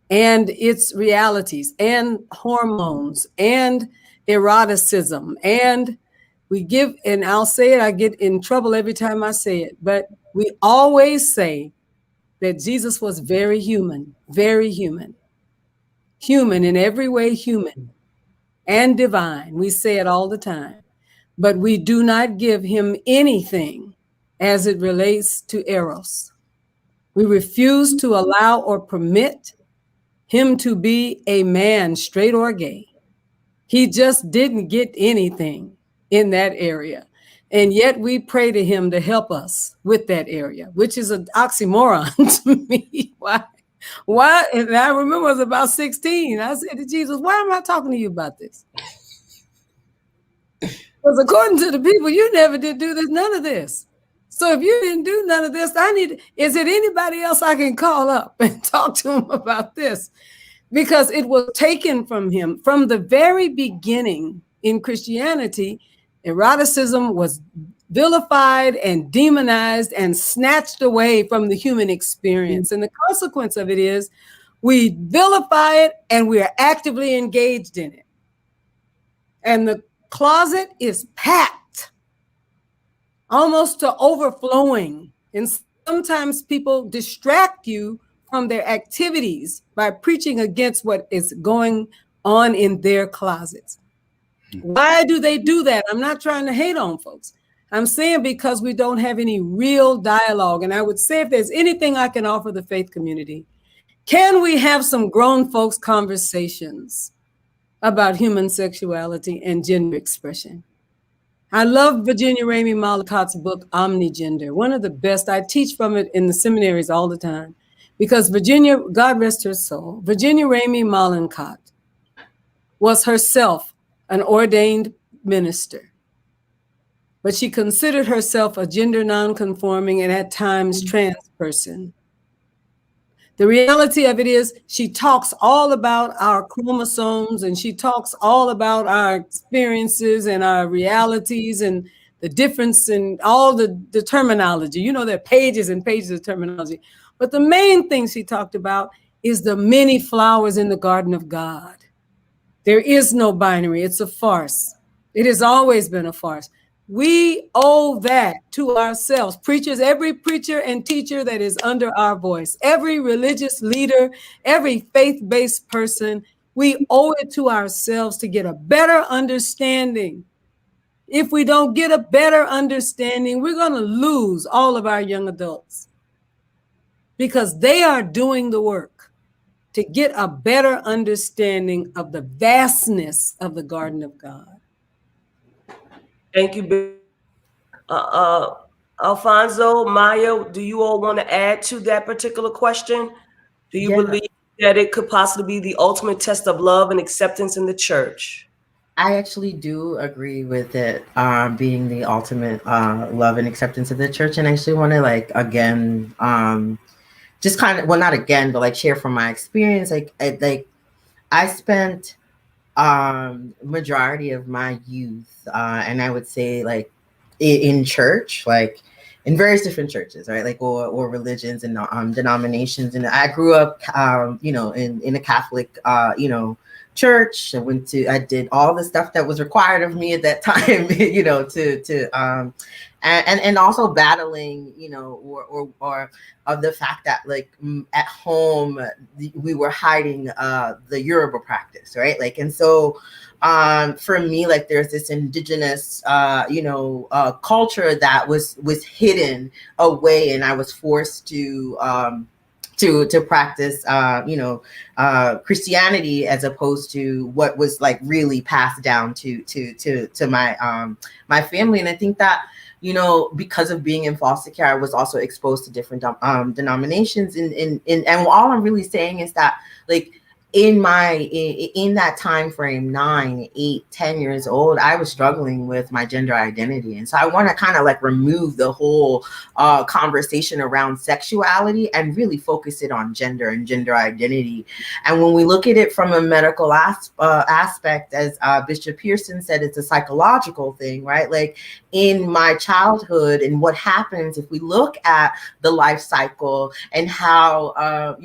and its realities and hormones and eroticism. And we give, and I'll say it, I get in trouble every time I say it, but we always say that Jesus was very human in every way, human and divine. We say it all the time, but we do not give him anything as it relates to eros. We refuse to allow or permit him to be a man, straight or gay. He just didn't get anything in that area. And yet we pray to him to help us with that area, which is an oxymoron to me. Why? And I remember I was about 16. I said to Jesus, why am I talking to you about this? Because according to the people, you never did do this, none of this. So if you didn't do none of this, is it anybody else I can call up and talk to him about this? Because it was taken from him from the very beginning in Christianity. Eroticism was vilified and demonized and snatched away from the human experience. And the consequence of it is we vilify it and we are actively engaged in it. And the closet is packed almost to overflowing. And sometimes people distract you from their activities by preaching against what is going on in their closets. Why do they do that? I'm not trying to hate on folks. I'm saying because we don't have any real dialogue. And I would say if there's anything I can offer the faith community, can we have some grown folks conversations about human sexuality and gender expression? I love Virginia Ramey Malakott's book, Omnigender, one of the best. I teach from it in the seminaries all the time because Virginia, God rest her soul, Virginia Ramey Malakott was herself an ordained minister, but she considered herself a gender nonconforming and at times trans person. The reality of it is she talks all about our chromosomes and she talks all about our experiences and our realities and the difference in all the terminology. You know, there are pages and pages of terminology. But the main thing she talked about is the many flowers in the garden of God. There is no binary. It's a farce. It has always been a farce. We owe that to ourselves. Preachers, every preacher and teacher that is under our voice, every religious leader, every faith-based person, we owe it to ourselves to get a better understanding. If we don't get a better understanding, we're going to lose all of our young adults because they are doing the work to get a better understanding of the vastness of the garden of God. Thank you. Alfonso, Maya, do you all want to add to that particular question? Do you believe that it could possibly be the ultimate test of love and acceptance in the church? I actually do agree with it being the ultimate love and acceptance of the church. And I actually want to again, just kind of, well, not again, but share from my experience. I spent majority of my youth, and I would say in church, in various different churches, right? Or religions and denominations. And I grew up, in a Catholic, church. I did all the stuff that was required of me at that time, and also battling, or of the fact that at home we were hiding the Yoruba practice, right? And so for me, there's this indigenous culture that was hidden away, and I was forced to practice Christianity as opposed to what was really passed down to my family. And I think that because of being in foster care, I was also exposed to different denominations. And all I'm really saying is that in that time frame, 9, 8, 10 years old, I was struggling with my gender identity. And so I want to kind of like remove the whole conversation around sexuality and really focus it on gender and gender identity. And when we look at it from a medical aspect, as Bishop Pearson said, it's a psychological thing, right? Like in my childhood, and what happens if we look at the life cycle and how,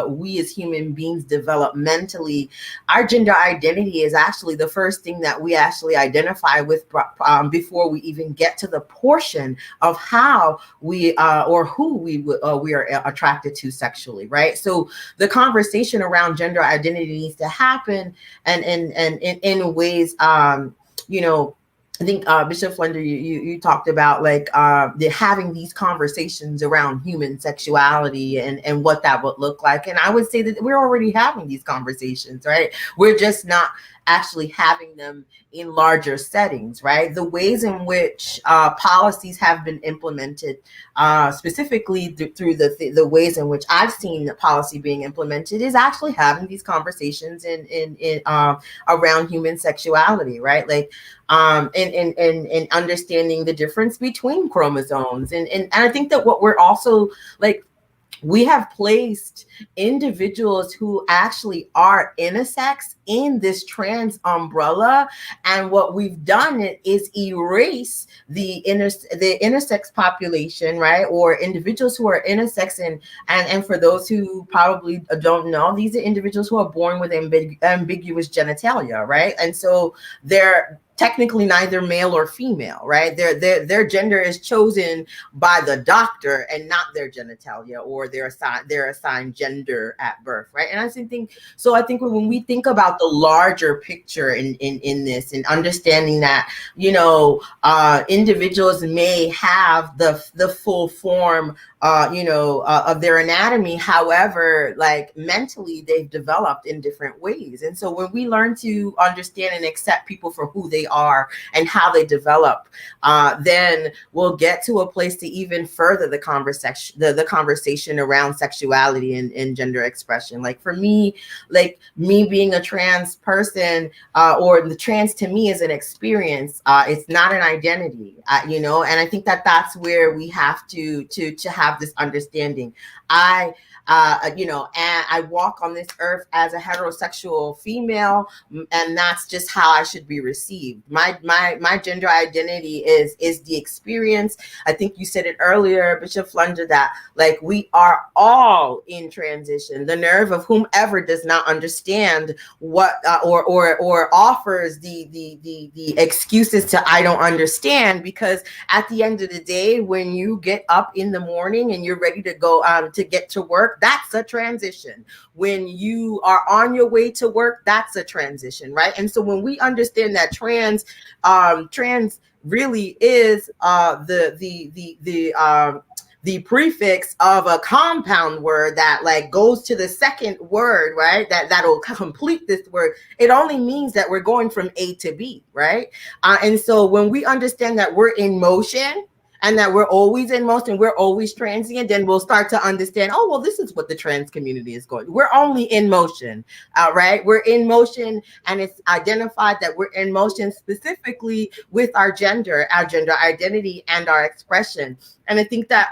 we as human beings develop mentally, our gender identity is actually the first thing that we actually identify with before we even get to the portion of how we or who we are attracted to sexually, right? So the conversation around gender identity needs to happen, and in ways, I think Bishop Flunder, you talked about like having these conversations around human sexuality and what that would look like. And I would say that we're already having these conversations, right? We're just not actually having them in larger settings, right? The ways in which policies have been implemented, specifically through the ways in which I've seen the policy being implemented, is actually having these conversations in around human sexuality, right? Like and understanding the difference between chromosomes, and I think that what we're also like, we have placed individuals who actually are intersex in this trans umbrella, and what we've done is erase the intersex population, right? Or individuals who are intersex, and for those who probably don't know, these are individuals who are born with ambiguous genitalia, right? And so they're technically neither male or female, right? Their gender is chosen by the doctor and not their genitalia or their assigned gender at birth, right? And I think when we think about the larger picture in this, and understanding that individuals may have the full form of their anatomy, however, like mentally they've developed in different ways. And so when we learn to understand and accept people for who they are and how they develop, then we'll get to a place to even further the conversation around sexuality and gender expression. Like for me, like me being a trans person, or the trans to me is an experience. It's not an identity, and I think that that's where we have to have this understanding. And I walk on this earth as a heterosexual female, and that's just how I should be received. My gender identity is the experience. I think you said it earlier, Bishop Flunder, that like we are all in transition. The nerve of whomever does not understand what or offers the excuses to I don't understand, because at the end of the day, when you get up in the morning and you're ready to go to get to work, that's a transition. When you are on your way to work, that's a transition, right? And so when we understand that trans really is the prefix of a compound word that like goes to the second word, right? That'll complete this word. It only means that we're going from A to B, right? And so when we understand that we're in motion, and that we're always in motion, we're always transient, then we'll start to understand, oh, well, this is what the trans community is going. We're only in motion, right? We're in motion, and it's identified that we're in motion specifically with our gender identity, and our expression. And I think that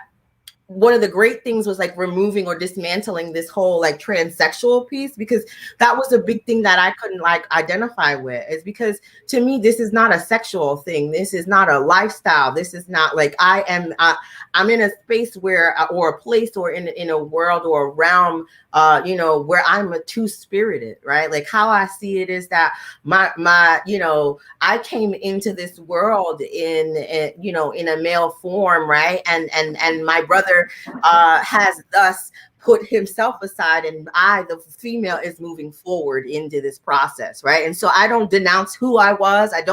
one of the great things was like removing or dismantling this whole like transsexual piece, because that was a big thing that I couldn't like identify with, is because to me, this is not a sexual thing. This is not a lifestyle. This is not like I'm in a space where, or a place, or in a world or a realm, where I'm a two-spirited, right? Like how I see it is that I came into this world in a male form, right? And my brother has thus put himself aside, and I, the female, is moving forward into this process, right? And so I don't denounce who I was. I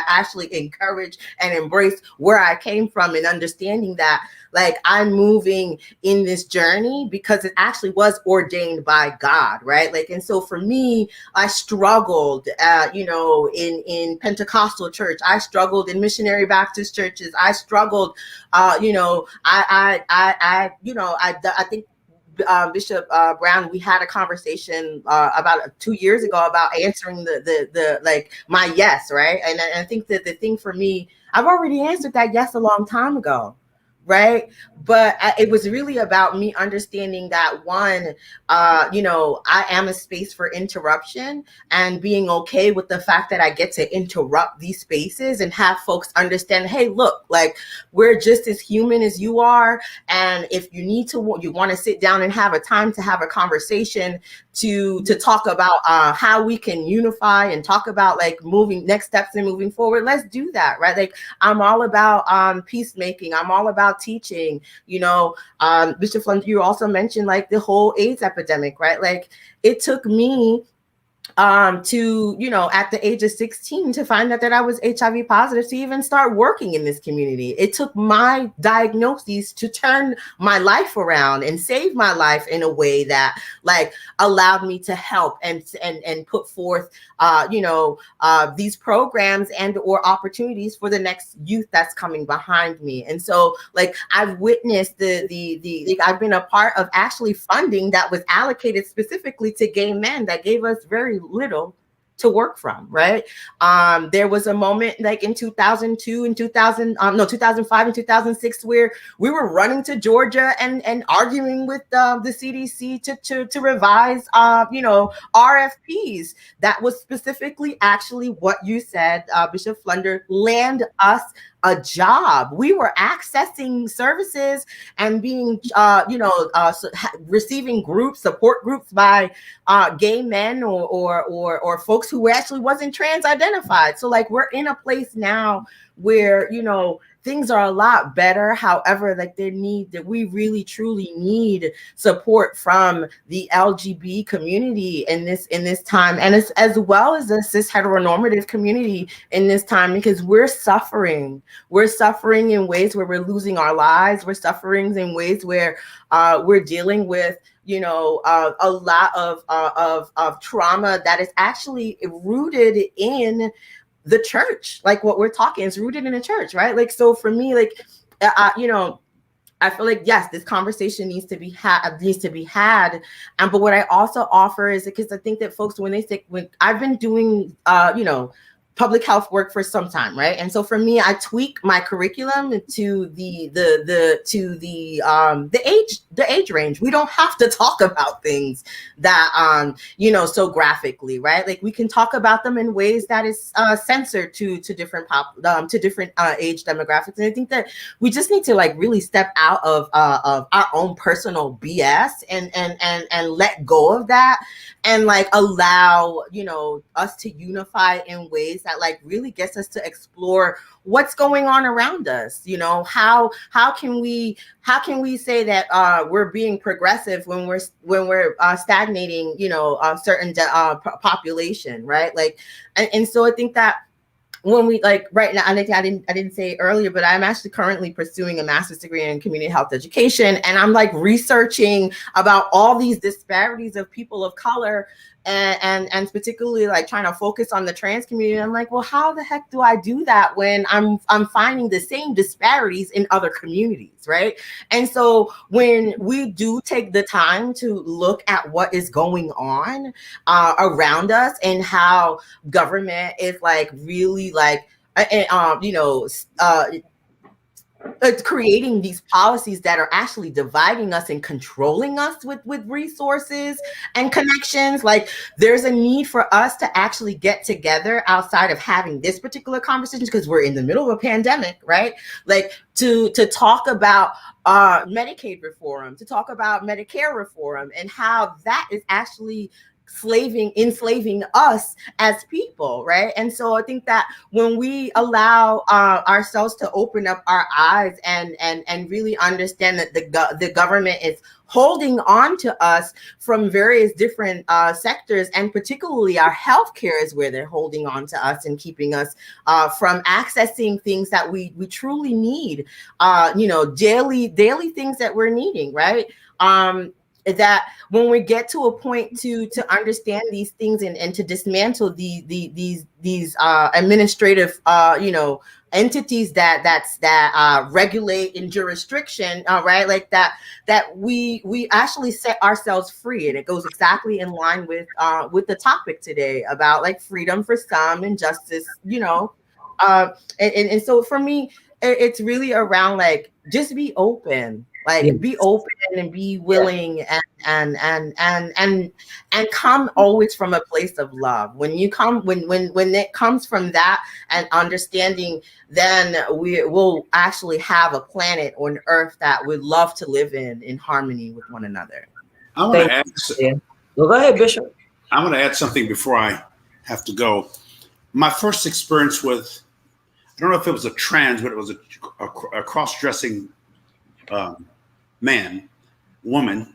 actually encourage and embrace where I came from, and understanding that like I'm moving in this journey because it actually was ordained by God, right? Like, and so for me, I struggled, in Pentecostal church. I struggled in missionary Baptist churches. I struggled, I think Bishop Brown, we had a conversation about 2 years ago about answering the like my yes, right? And I think that the thing for me, I've already answered that yes a long time ago, right? But it was really about me understanding that one, I am a space for interruption, and being okay with the fact that I get to interrupt these spaces and have folks understand, hey, look, like, we're just as human as you are. And if you want to sit down and have a time to have a conversation to talk about how we can unify and talk about like next steps and moving forward, let's do that, right? Like, I'm all about peacemaking. I'm all about teaching. Bishop Flunder, you also mentioned like the whole AIDS epidemic, right? Like, it took me at the age of 16 to find out that I was HIV positive to even start working in this community. It took my diagnoses to turn my life around and save my life in a way that like allowed me to help and put forth these programs and or opportunities for the next youth that's coming behind me. And so like I've witnessed I've been a part of actually funding that was allocated specifically to gay men that gave us very little to work from, right? There was a moment like in 2002 and 2005 and 2006 where we were running to Georgia and arguing with the CDC to revise, RFPs. That was specifically actually what you said, Bishop Flunder, land us a job. We were accessing services and being, receiving support groups by gay men or folks who actually wasn't trans identified. So like we're in a place now where, things are a lot better. However, like we really truly need support from the LGBT community in this time, and as well as the cis heteronormative community in this time, because we're suffering. We're suffering in ways where we're losing our lives. We're suffering in ways where we're dealing with a lot of trauma that is actually rooted in the church. Like what we're talking is rooted in the church, right? Like, so for me, like, I feel like, yes, this conversation needs to be had. But what I also offer is, because I think that folks, when I've been doing, public health work for some time, right? And so for me, I tweak my curriculum to the age range. We don't have to talk about things that so graphically, right? Like we can talk about them in ways that is censored to different age demographics. And I think that we just need to like really step out of our own personal BS and let go of that, and like allow us to unify in ways that like really gets us to explore what's going on around us. How can we say that we're being progressive when we're stagnating certain population, right? Like, and so I think that when we like right now, and I didn't say it earlier, but I'm actually currently pursuing a master's degree in community health education, and I'm like researching about all these disparities of people of color, and particularly like trying to focus on the trans community. I'm like, well, how the heck do I do that when I'm finding the same disparities in other communities, right? And so when we do take the time to look at what is going on around us and how government is like really like creating these policies that are actually dividing us and controlling us with resources and connections, like there's a need for us to actually get together outside of having this particular conversation, because we're in the middle of a pandemic, right? Like to talk about Medicaid reform, to talk about Medicare reform, and how that is actually enslaving us as people, right? And so I think that when we allow ourselves to open up our eyes and really understand that the government is holding on to us from various different sectors, and particularly our healthcare is where they're holding on to us and keeping us from accessing things that we truly need, daily things that we're needing, right? that when we get to a point to understand these things and to dismantle these administrative entities that regulate in jurisdiction, right, like that we actually set ourselves free, and it goes exactly in line with the topic today about like freedom for some and justice, and so for me, it's really around like just be open. Like be open and be willing and come always from a place of love. When you come, when it comes from that and understanding, then we will actually have a planet or an earth that we'd love to live in harmony with one another. I want to add. Well, go ahead, Bishop. I want to add something before I have to go. My first experience with, I don't know if it was a trans, but it was a cross-dressing woman,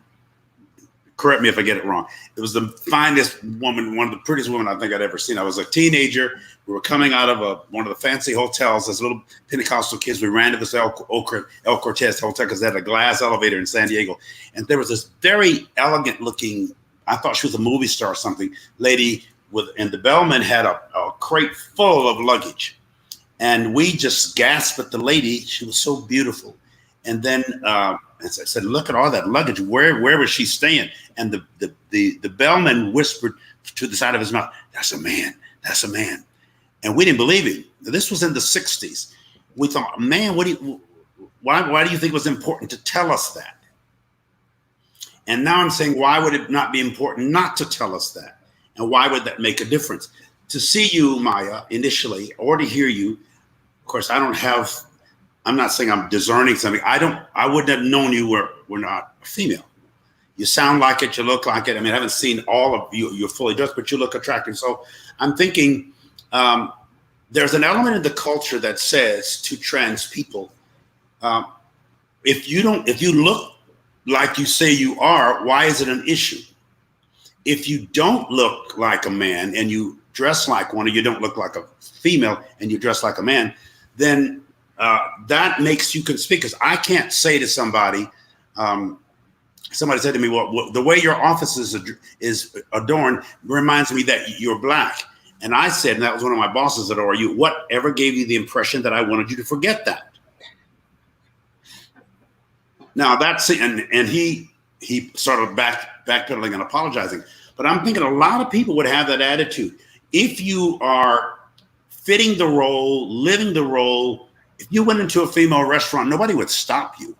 correct me if I get it wrong. It was the finest woman, one of the prettiest women I think I'd ever seen. I was a teenager. We were coming out of one of the fancy hotels as little Pentecostal kids. We ran to this El Cortez hotel because they had a glass elevator in San Diego. And there was this very elegant looking, I thought she was a movie star or something, lady and the bellman had a crate full of luggage. And we just gasped at the lady. She was so beautiful. And then I said, look at all that luggage. Where was she staying? And the bellman whispered to the side of his mouth, that's a man. That's a man. And we didn't believe him. This was in the 60s. We thought, man, why do you think it was important to tell us that? And now I'm saying, why would it not be important not to tell us that? And why would that make a difference? To see you, Maya, initially, or to hear you, of course, I'm not saying I'm discerning something. I wouldn't have known you were not a female. You sound like it, you look like it. I mean, I haven't seen all of you, you're fully dressed, but you look attractive. So I'm thinking there's an element in the culture that says to trans people, if you look like you say you are, why is it an issue? If you don't look like a man and you dress like one, or you don't look like a female and you dress like a man, then that makes you conspicuous. I can't say to somebody, somebody said to me, well, the way your office is adorned reminds me that you're black. And I said, and that was one of my bosses at ORU, whatever gave you the impression that I wanted you to forget that? Now that's, and he started backpedaling and apologizing. But I'm thinking a lot of people would have that attitude. If you are fitting the role, living the role, if you went into a female restaurant, nobody would stop you.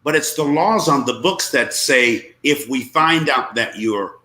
But it's the laws on the books that say, if we find out that you're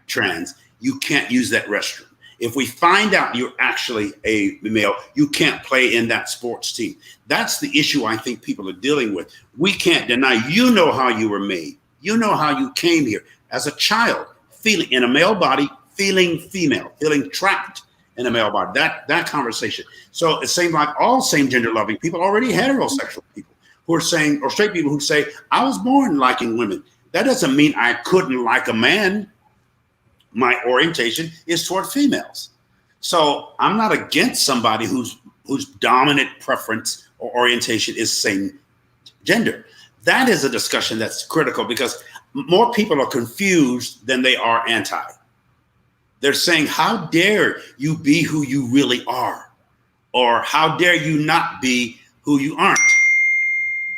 trans, you can't use that restroom. If we find out you're actually a male, you can't play in that sports team. That's the issue I think people are dealing with. We can't deny, you know how you were made. You know how you came here as a child, feeling in a male body, feeling female, feeling trapped in a male body, that conversation. So it seems like all same gender loving people, already heterosexual people who are saying, or straight people who say, I was born liking women. That doesn't mean I couldn't like a man. My orientation is toward females. So I'm not against somebody whose dominant preference or orientation is same gender. That is a discussion that's critical because more people are confused than they are anti. They're saying, how dare you be who you really are? Or how dare you not be who you aren't,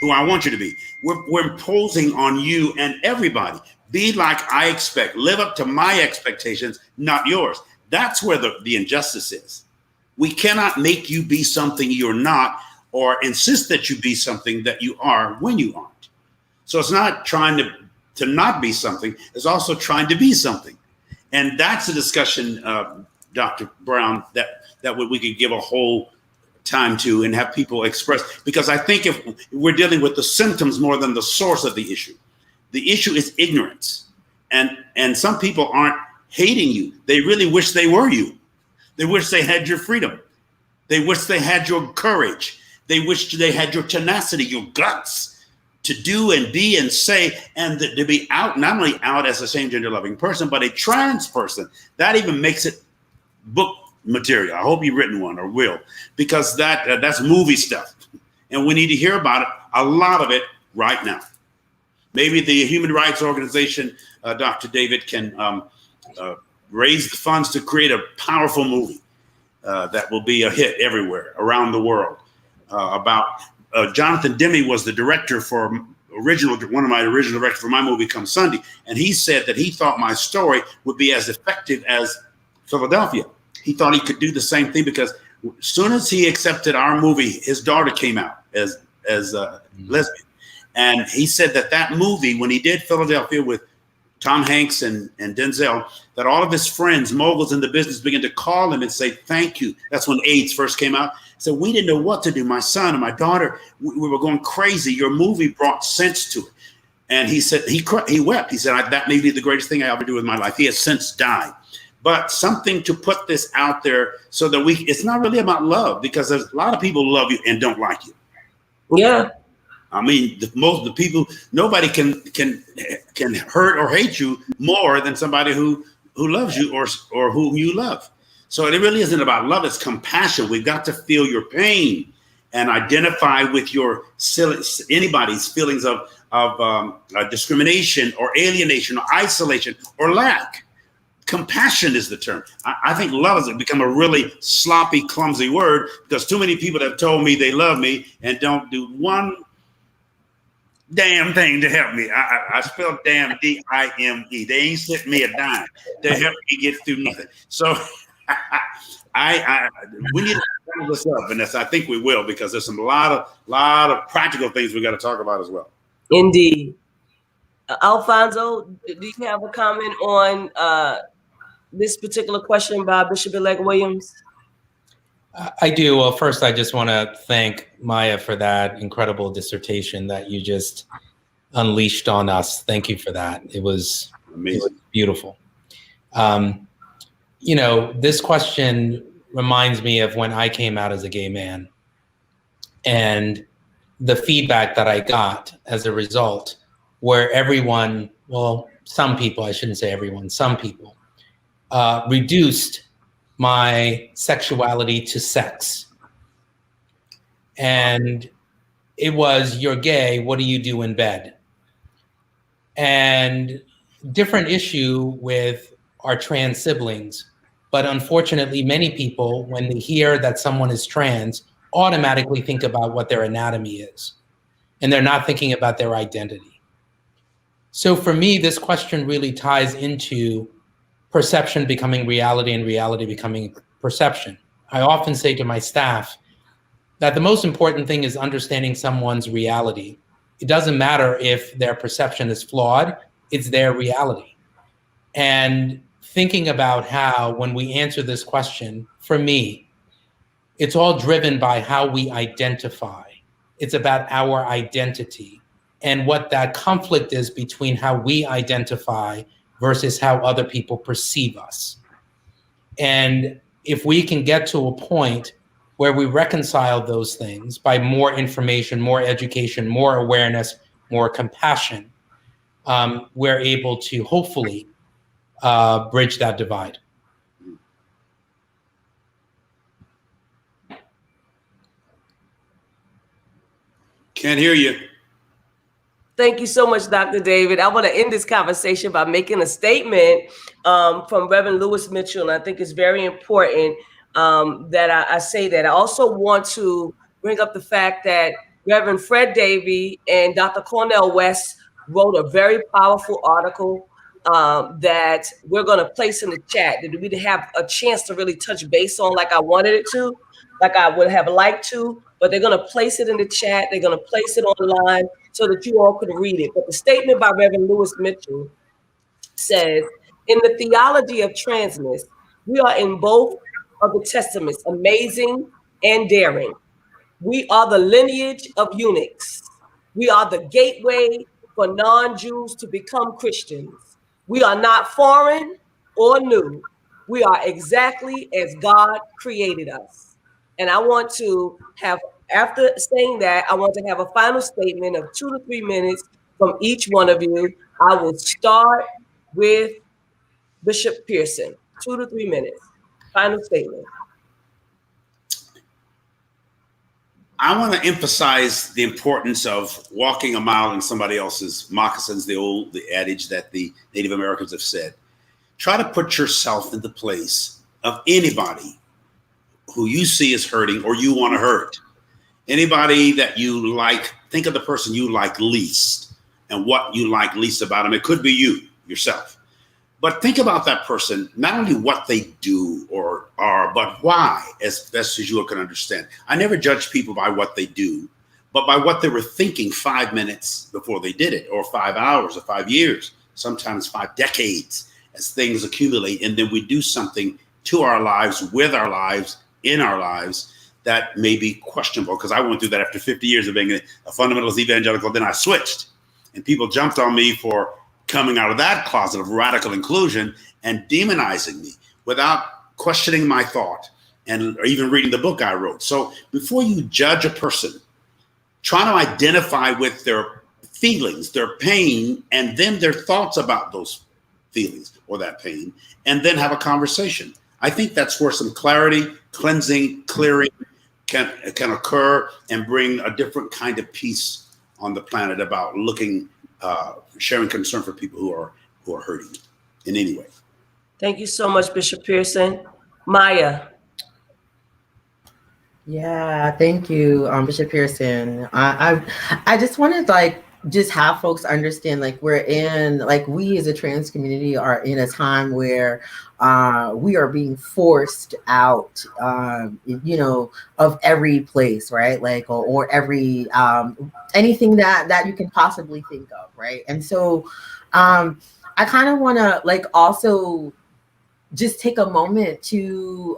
who I want you to be? We're imposing on you and everybody. Be like I expect. Live up to my expectations, not yours. That's where the injustice is. We cannot make you be something you're not or insist that you be something that you are when you aren't. So it's not trying to not be something. It's also trying to be something. And that's a discussion, Dr. Brown, that we could give a whole time to and have people express. Because I think if we're dealing with the symptoms more than the source of the issue is ignorance. And some people aren't hating you. They really wish they were you. They wish they had your freedom. They wish they had your courage. They wish they had your tenacity, your guts to do and be and say, and to be out, not only out as a same gender loving person, but a trans person. That even makes it book material. I hope you've written one or will, because that's movie stuff. And we need to hear about it, a lot of it right now. maybe the human rights organization, Dr. David, can raise the funds to create a powerful movie that will be a hit everywhere around the world. About Jonathan Demme was the director for one of my original directors for my movie Come Sunday, and he said that he thought my story would be as effective as Philadelphia. He thought he could do the same thing because as soon as he accepted our movie, his daughter came out as lesbian, and he said that movie, when he did Philadelphia with Tom Hanks and Denzel, that all of his friends, moguls in the business, began to call him and say thank you. That's when AIDS first came out. So we didn't know what to do. My son and my daughter, we were going crazy. Your movie brought sense to it. And he said, he wept. He said, that may be the greatest thing I ever do with my life. He has since died. But something to put this out there so that it's not really about love, because there's a lot of people love you and don't like you. Yeah. I mean, most of the people, nobody can hurt or hate you more than somebody who loves you or whom you love. So it really isn't about love. It's compassion. We've got to feel your pain and identify with anybody's feelings of discrimination or alienation or isolation or lack. Compassion is the term. I think love has become a really sloppy, clumsy word because too many people have told me they love me and don't do one damn thing to help me. I spelled damn D-I-M-E. They ain't sent me a dime to help me get through nothing. So we need to follow this up, Vanessa. I think we will, because there's a lot of practical things we got to talk about as well. Indeed. Alfonso, do you have a comment on this particular question by Bishop-elect Williams? I do. Well, first, I just want to thank Maya for that incredible dissertation that you just unleashed on us. Thank you for that. It was amazing. It was beautiful. This question reminds me of when I came out as a gay man and the feedback that I got as a result, where everyone, well, some people, I shouldn't say everyone, some people reduced my sexuality to sex. And it was, you're gay, what do you do in bed? And different issue with our trans siblings. But unfortunately, many people, when they hear that someone is trans, automatically think about what their anatomy is. And they're not thinking about their identity. So for me, this question really ties into perception becoming reality and reality becoming perception. I often say to my staff that the most important thing is understanding someone's reality. It doesn't matter if their perception is flawed, it's their reality. And thinking about how, when we answer this question, for me, it's all driven by how we identify. It's about our identity and what that conflict is between how we identify versus how other people perceive us. And if we can get to a point where we reconcile those things by more information, more education, more awareness, more compassion, we're able to hopefully bridge that divide. Can't hear you. Thank you so much, Dr. David. I want to end this conversation by making a statement from Reverend Lewis Mitchell, and I think it's very important that I say that. I also want to bring up the fact that Reverend Fred Davey and Dr. Cornel West wrote a very powerful article that we're going to place in the chat that we didn't have a chance to really touch base on like I wanted it to, like I would have liked to, but they're going to place it in the chat. They're going to place it online so that you all could read it. But the statement by Reverend Lewis Mitchell says, in the theology of transness, we are in both of the testaments, amazing and daring. We are the lineage of eunuchs. We are the gateway for non-Jews to become Christians. We are not foreign or new. We are exactly as God created us. And I want to have, after saying that, I want to have a final statement of 2 to 3 minutes from each one of you. I will start with Bishop Pearson. 2 to 3 minutes. Final statement. I want to emphasize the importance of walking a mile in somebody else's moccasins, the adage that the Native Americans have said. Try to put yourself in the place of anybody who you see is hurting or you want to hurt. Anybody that you like, think of the person you like least and what you like least about them. It could be you, yourself. But think about that person, not only what they do or are, but why, as best as you can understand. I never judge people by what they do, but by what they were thinking 5 minutes before they did it, or 5 hours, or 5 years, sometimes 5 decades, as things accumulate. And then we do something to our lives, with our lives, in our lives, that may be questionable. Because I went through that after 50 years of being a fundamentalist evangelical. Then I switched, and people jumped on me for coming out of that closet of radical inclusion and demonizing me without questioning my thought or even reading the book I wrote. So before you judge a person, try to identify with their feelings, their pain, and then their thoughts about those feelings or that pain, and then have a conversation. I think that's where some clarity, cleansing, clearing can occur and bring a different kind of peace on the planet about sharing concern for people who are hurting in any way. Thank you so much, Bishop Pearson. Maya. Yeah, thank you, Bishop Pearson. I just wanted just have folks understand, we as a trans community are in a time where we are being forced out, of every place, right? Or every anything that you can possibly think of, right? And so I kind of want to also just take a moment to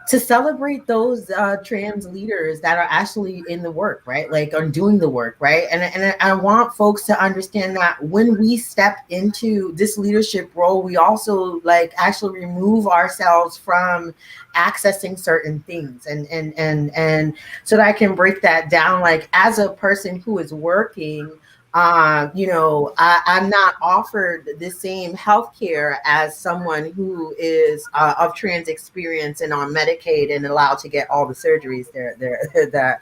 celebrate those trans leaders that are actually in the work, right? Are doing the work, right? And I want folks to understand that when we step into this leadership role, we also actually remove ourselves from accessing certain things. And so that I can break that down, as a person who is working, I'm not offered the same healthcare as someone who is of trans experience and on Medicaid and allowed to get all the surgeries that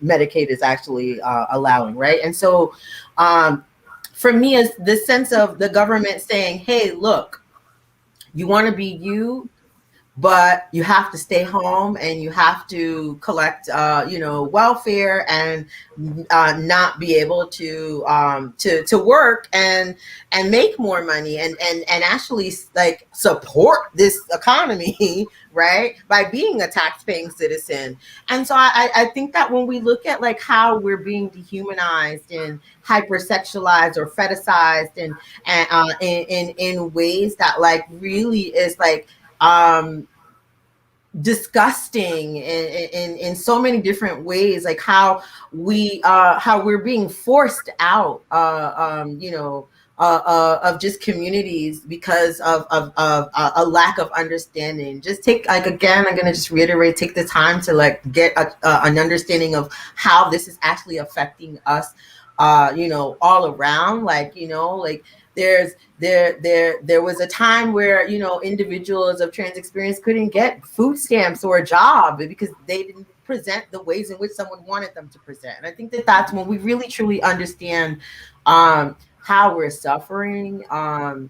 Medicaid is actually allowing, right? And so for me, is the sense of the government saying, hey, look, you want to be you, but you have to stay home and you have to collect, welfare and not be able to work and make more money and actually support this economy, right, by being a tax-paying citizen. And so I think that when we look at how we're being dehumanized and hypersexualized or fetishized and in ways that really is disgusting in so many different ways, how we're being forced out of just communities because of a lack of understanding. Just take again, I'm gonna just reiterate, take the time to get an understanding of how this is actually affecting us all around. There was a time where individuals of trans experience couldn't get food stamps or a job because they didn't present the ways in which someone wanted them to present. And I think that's when we really truly understand how we're suffering, and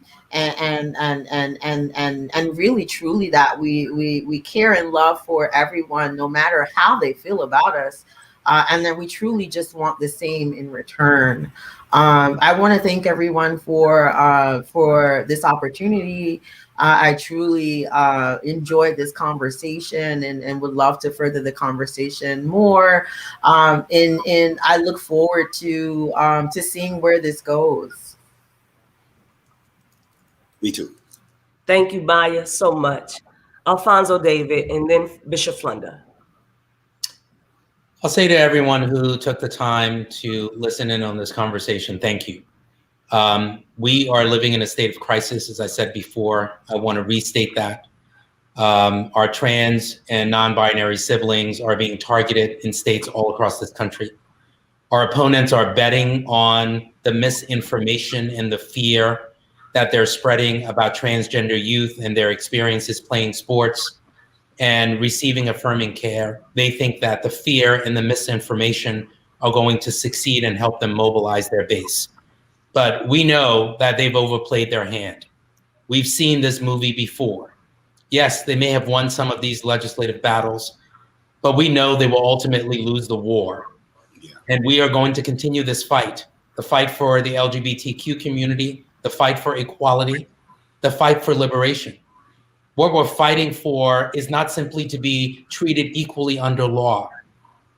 really truly that we care and love for everyone, no matter how they feel about us, and that we truly just want the same in return. I want to thank everyone for this opportunity. I truly enjoyed this conversation and would love to further the conversation more. And I look forward to seeing where this goes. Me too. Thank you, Maya, so much. Alfonso, David, and then Bishop Flunder. I'll say to everyone who took the time to listen in on this conversation, thank you. We are living in a state of crisis, as I said before. I want to restate that. Our trans and non-binary siblings are being targeted in states all across this country. Our opponents are betting on the misinformation and the fear that they're spreading about transgender youth and their experiences playing sports. and receiving affirming care. They think that the fear and the misinformation are going to succeed and help them mobilize their base. But we know that they've overplayed their hand. We've seen this movie before. Yes, they may have won some of these legislative battles, but we know they will ultimately lose the war. And we are going to continue this fight, the fight for the LGBTQ community, the fight for equality, the fight for liberation. What we're fighting for is not simply to be treated equally under law.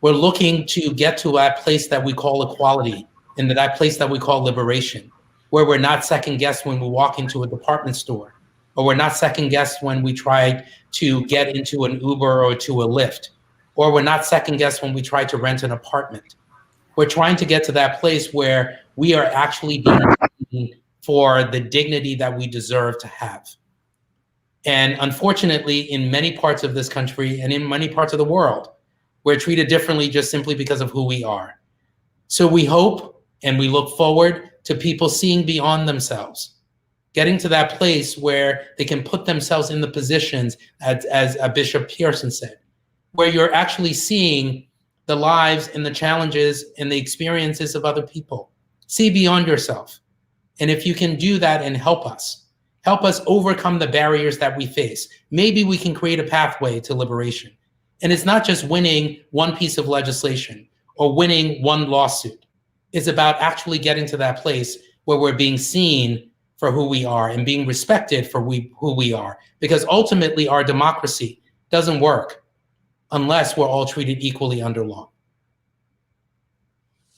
We're looking to get to that place that we call equality and that place that we call liberation, where we're not second guessed when we walk into a department store, or we're not second guessed when we try to get into an Uber or to a Lyft, or we're not second guessed when we try to rent an apartment. We're trying to get to that place where we are actually being seen for the dignity that we deserve to have. And unfortunately, in many parts of this country and in many parts of the world, we're treated differently just simply because of who we are. So we hope and we look forward to people seeing beyond themselves, getting to that place where they can put themselves in the positions, as Bishop Pearson said, where you're actually seeing the lives and the challenges and the experiences of other people. See beyond yourself. And if you can do that and help us overcome the barriers that we face, maybe we can create a pathway to liberation. And it's not just winning one piece of legislation or winning one lawsuit. It's about actually getting to that place where we're being seen for who we are and being respected for who we are. Because ultimately our democracy doesn't work unless we're all treated equally under law.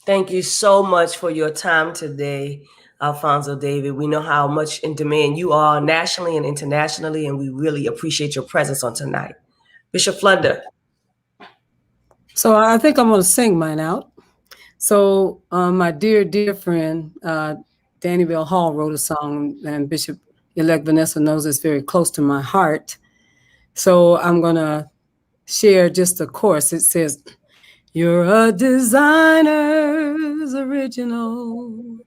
Thank you so much for your time today, Alfonso David. We know how much in demand you are nationally and internationally, and we really appreciate your presence on tonight. Bishop Flunder. So I think I'm going to sing mine out. So my dear friend, Danny Bell Hall wrote a song, and Bishop-elect Vanessa knows it's very close to my heart. So I'm going to share just a chorus. It says, "You're a designer's original.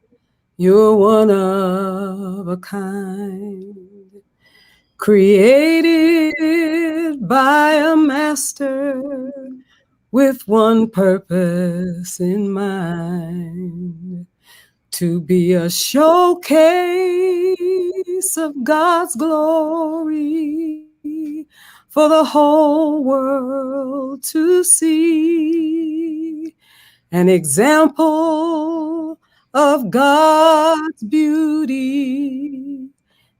You're one of a kind, created by a master with one purpose in mind, to be a showcase of God's glory for the whole world to see, an example of God's beauty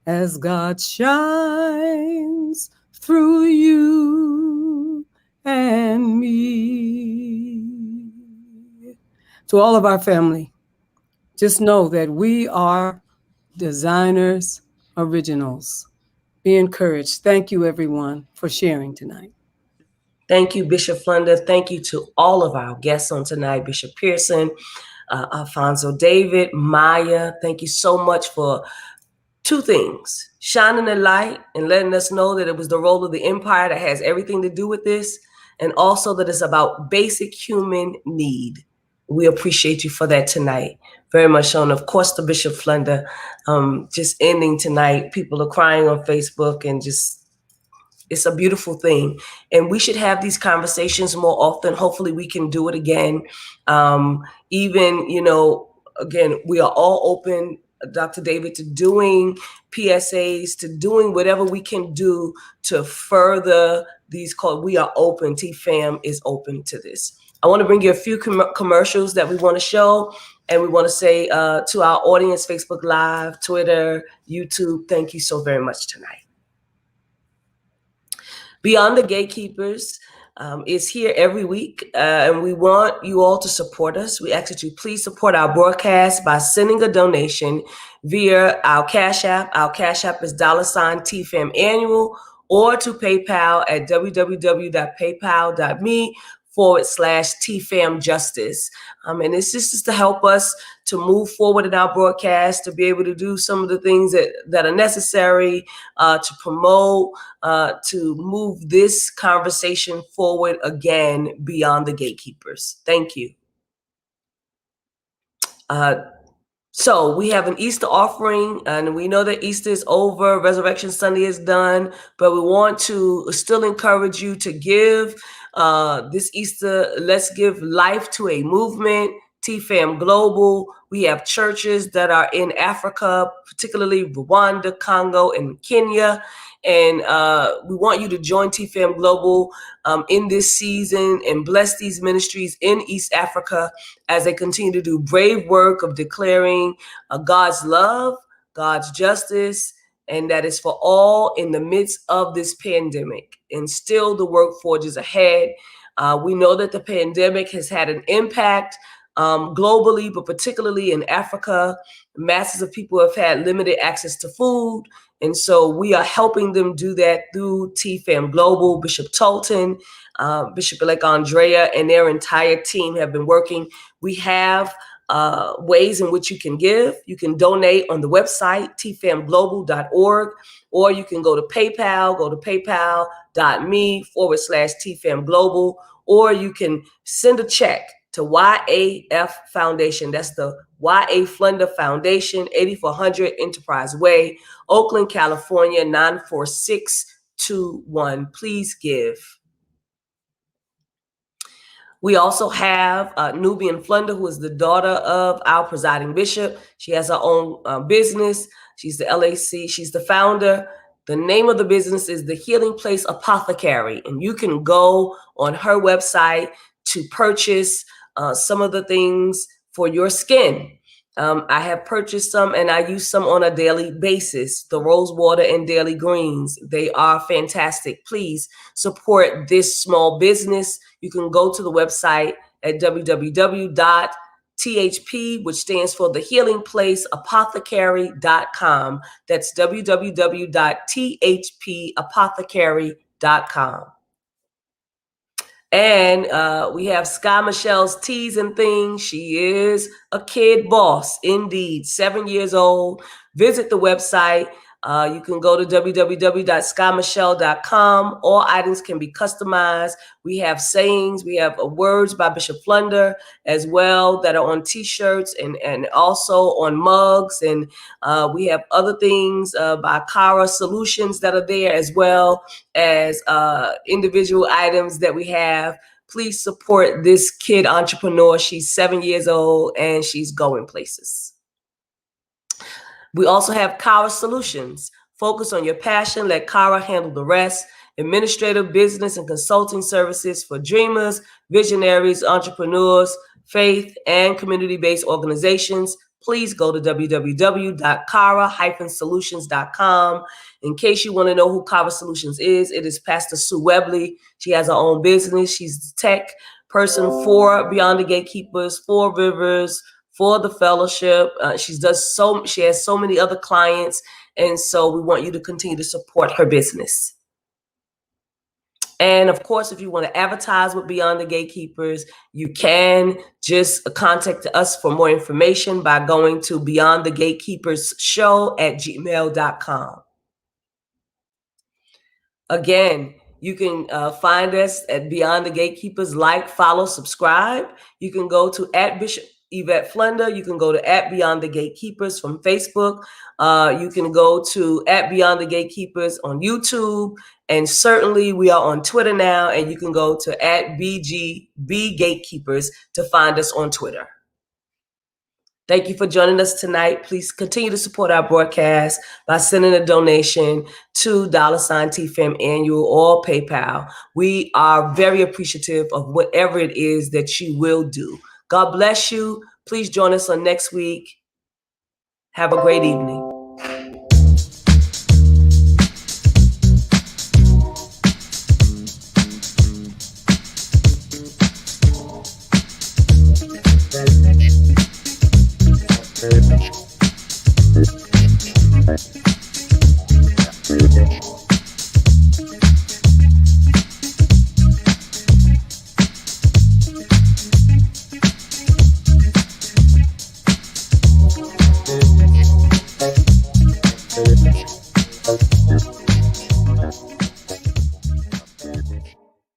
as God shines through you and me." To all of our family, just know that we are designers originals. Be encouraged. Thank you, everyone, for sharing tonight. Thank you, Bishop Flunder. Thank you to all of our guests on tonight, Bishop Pearson, Alfonso David, Maya. Thank you so much for two things: shining the light and letting us know that it was the role of the empire that has everything to do with this, and also that it's about basic human need. We appreciate you for that tonight. Very much so. And of course, the Bishop Flunder, just ending tonight. People are crying on Facebook, and just, it's a beautiful thing. And we should have these conversations more often. Hopefully we can do it again. Even, again, we are all open, Dr. David, to doing PSAs, to doing whatever we can do to further these calls. We are open. TFAM is open to this. I want to bring you a few commercials that we want to show. And we want to say to our audience, Facebook Live, Twitter, YouTube, thank you so very much tonight. Beyond the Gatekeepers is here every week, and we want you all to support us. We ask that you please support our broadcast by sending a donation via our Cash App. Our Cash App is $TFAM annual, or to PayPal at www.paypal.me/TFAM Justice. And this is just to help us to move forward in our broadcast, to be able to do some of the things that are necessary to promote, to move this conversation forward again beyond the gatekeepers. Thank you. So we have an Easter offering, and we know that Easter is over, Resurrection Sunday is done, but we want to still encourage you to give this Easter. Let's give life to a movement, TFAM Global. We have churches that are in Africa, particularly Rwanda, Congo, and Kenya. And we want you to join TFAM Global in this season and bless these ministries in East Africa as they continue to do brave work of declaring God's love, God's justice, and that is for all in the midst of this pandemic. And still the work forges ahead. We know that the pandemic has had an impact globally, but particularly in Africa. Masses of people have had limited access to food. And so we are helping them do that through TFAM Global. Bishop Tolton, Bishop-elect Andrea, and their entire team have been working. We have ways in which you can give. You can donate on the website, tfamglobal.org, or you can go to PayPal, go to paypal.me/TFAM Global, or you can send a check to YAF Foundation. That's the YA Flunder Foundation, 8400 Enterprise Way, Oakland, California, 94621. Please give. We also have Nubian Flunder, who is the daughter of our presiding bishop. She has her own business. She's the LAC. She's the founder. The name of the business is The Healing Place Apothecary. And you can go on her website to purchase some of the things for your skin. I have purchased some and I use some on a daily basis. The rose water and daily greens, they are fantastic. Please support this small business. You can go to the website at www.THP, which stands for The Healing Place Apothecary.com. That's www.thpapothecary.com. And we have Sky Michelle's Teas and Things. She is a kid boss, indeed, 7 years old. Visit the website. You can go to www.skymichelle.com. All items can be customized. We have sayings. We have words by Bishop Flunder as well that are on T-shirts and also on mugs. And we have other things by Cara Solutions that are there, as well as individual items that we have. Please support this kid entrepreneur. She's 7 years old and she's going places. We also have Cara Solutions. Focus on your passion. Let Cara handle the rest. Administrative, business, and consulting services for dreamers, visionaries, entrepreneurs, faith, and community-based organizations. Please go to www.cara-solutions.com. In case you want to know who Cara Solutions is, it is Pastor Sue Webley. She has her own business. She's the tech person for Beyond the Gatekeepers, for Rivers, for the fellowship. She has so many other clients. And so we want you to continue to support her business. And of course, if you want to advertise with Beyond the Gatekeepers, you can just contact us for more information by going to beyondthegatekeepersshow@gmail.com. Again, you can find us at Beyond the Gatekeepers, like, follow, subscribe. You can go to @Bishop Yvette Flunder. You can go to @Beyond the Gatekeepers from Facebook. You can go to @Beyond the Gatekeepers on YouTube. And certainly we are on Twitter now, and you can go to @BGB Gatekeepers to find us on Twitter. Thank you for joining us tonight. Please continue to support our broadcast by sending a donation to $TFAM Annual or PayPal. We are very appreciative of whatever it is that you will do. God bless you. Please join us on next week. Have a great evening. Thank you.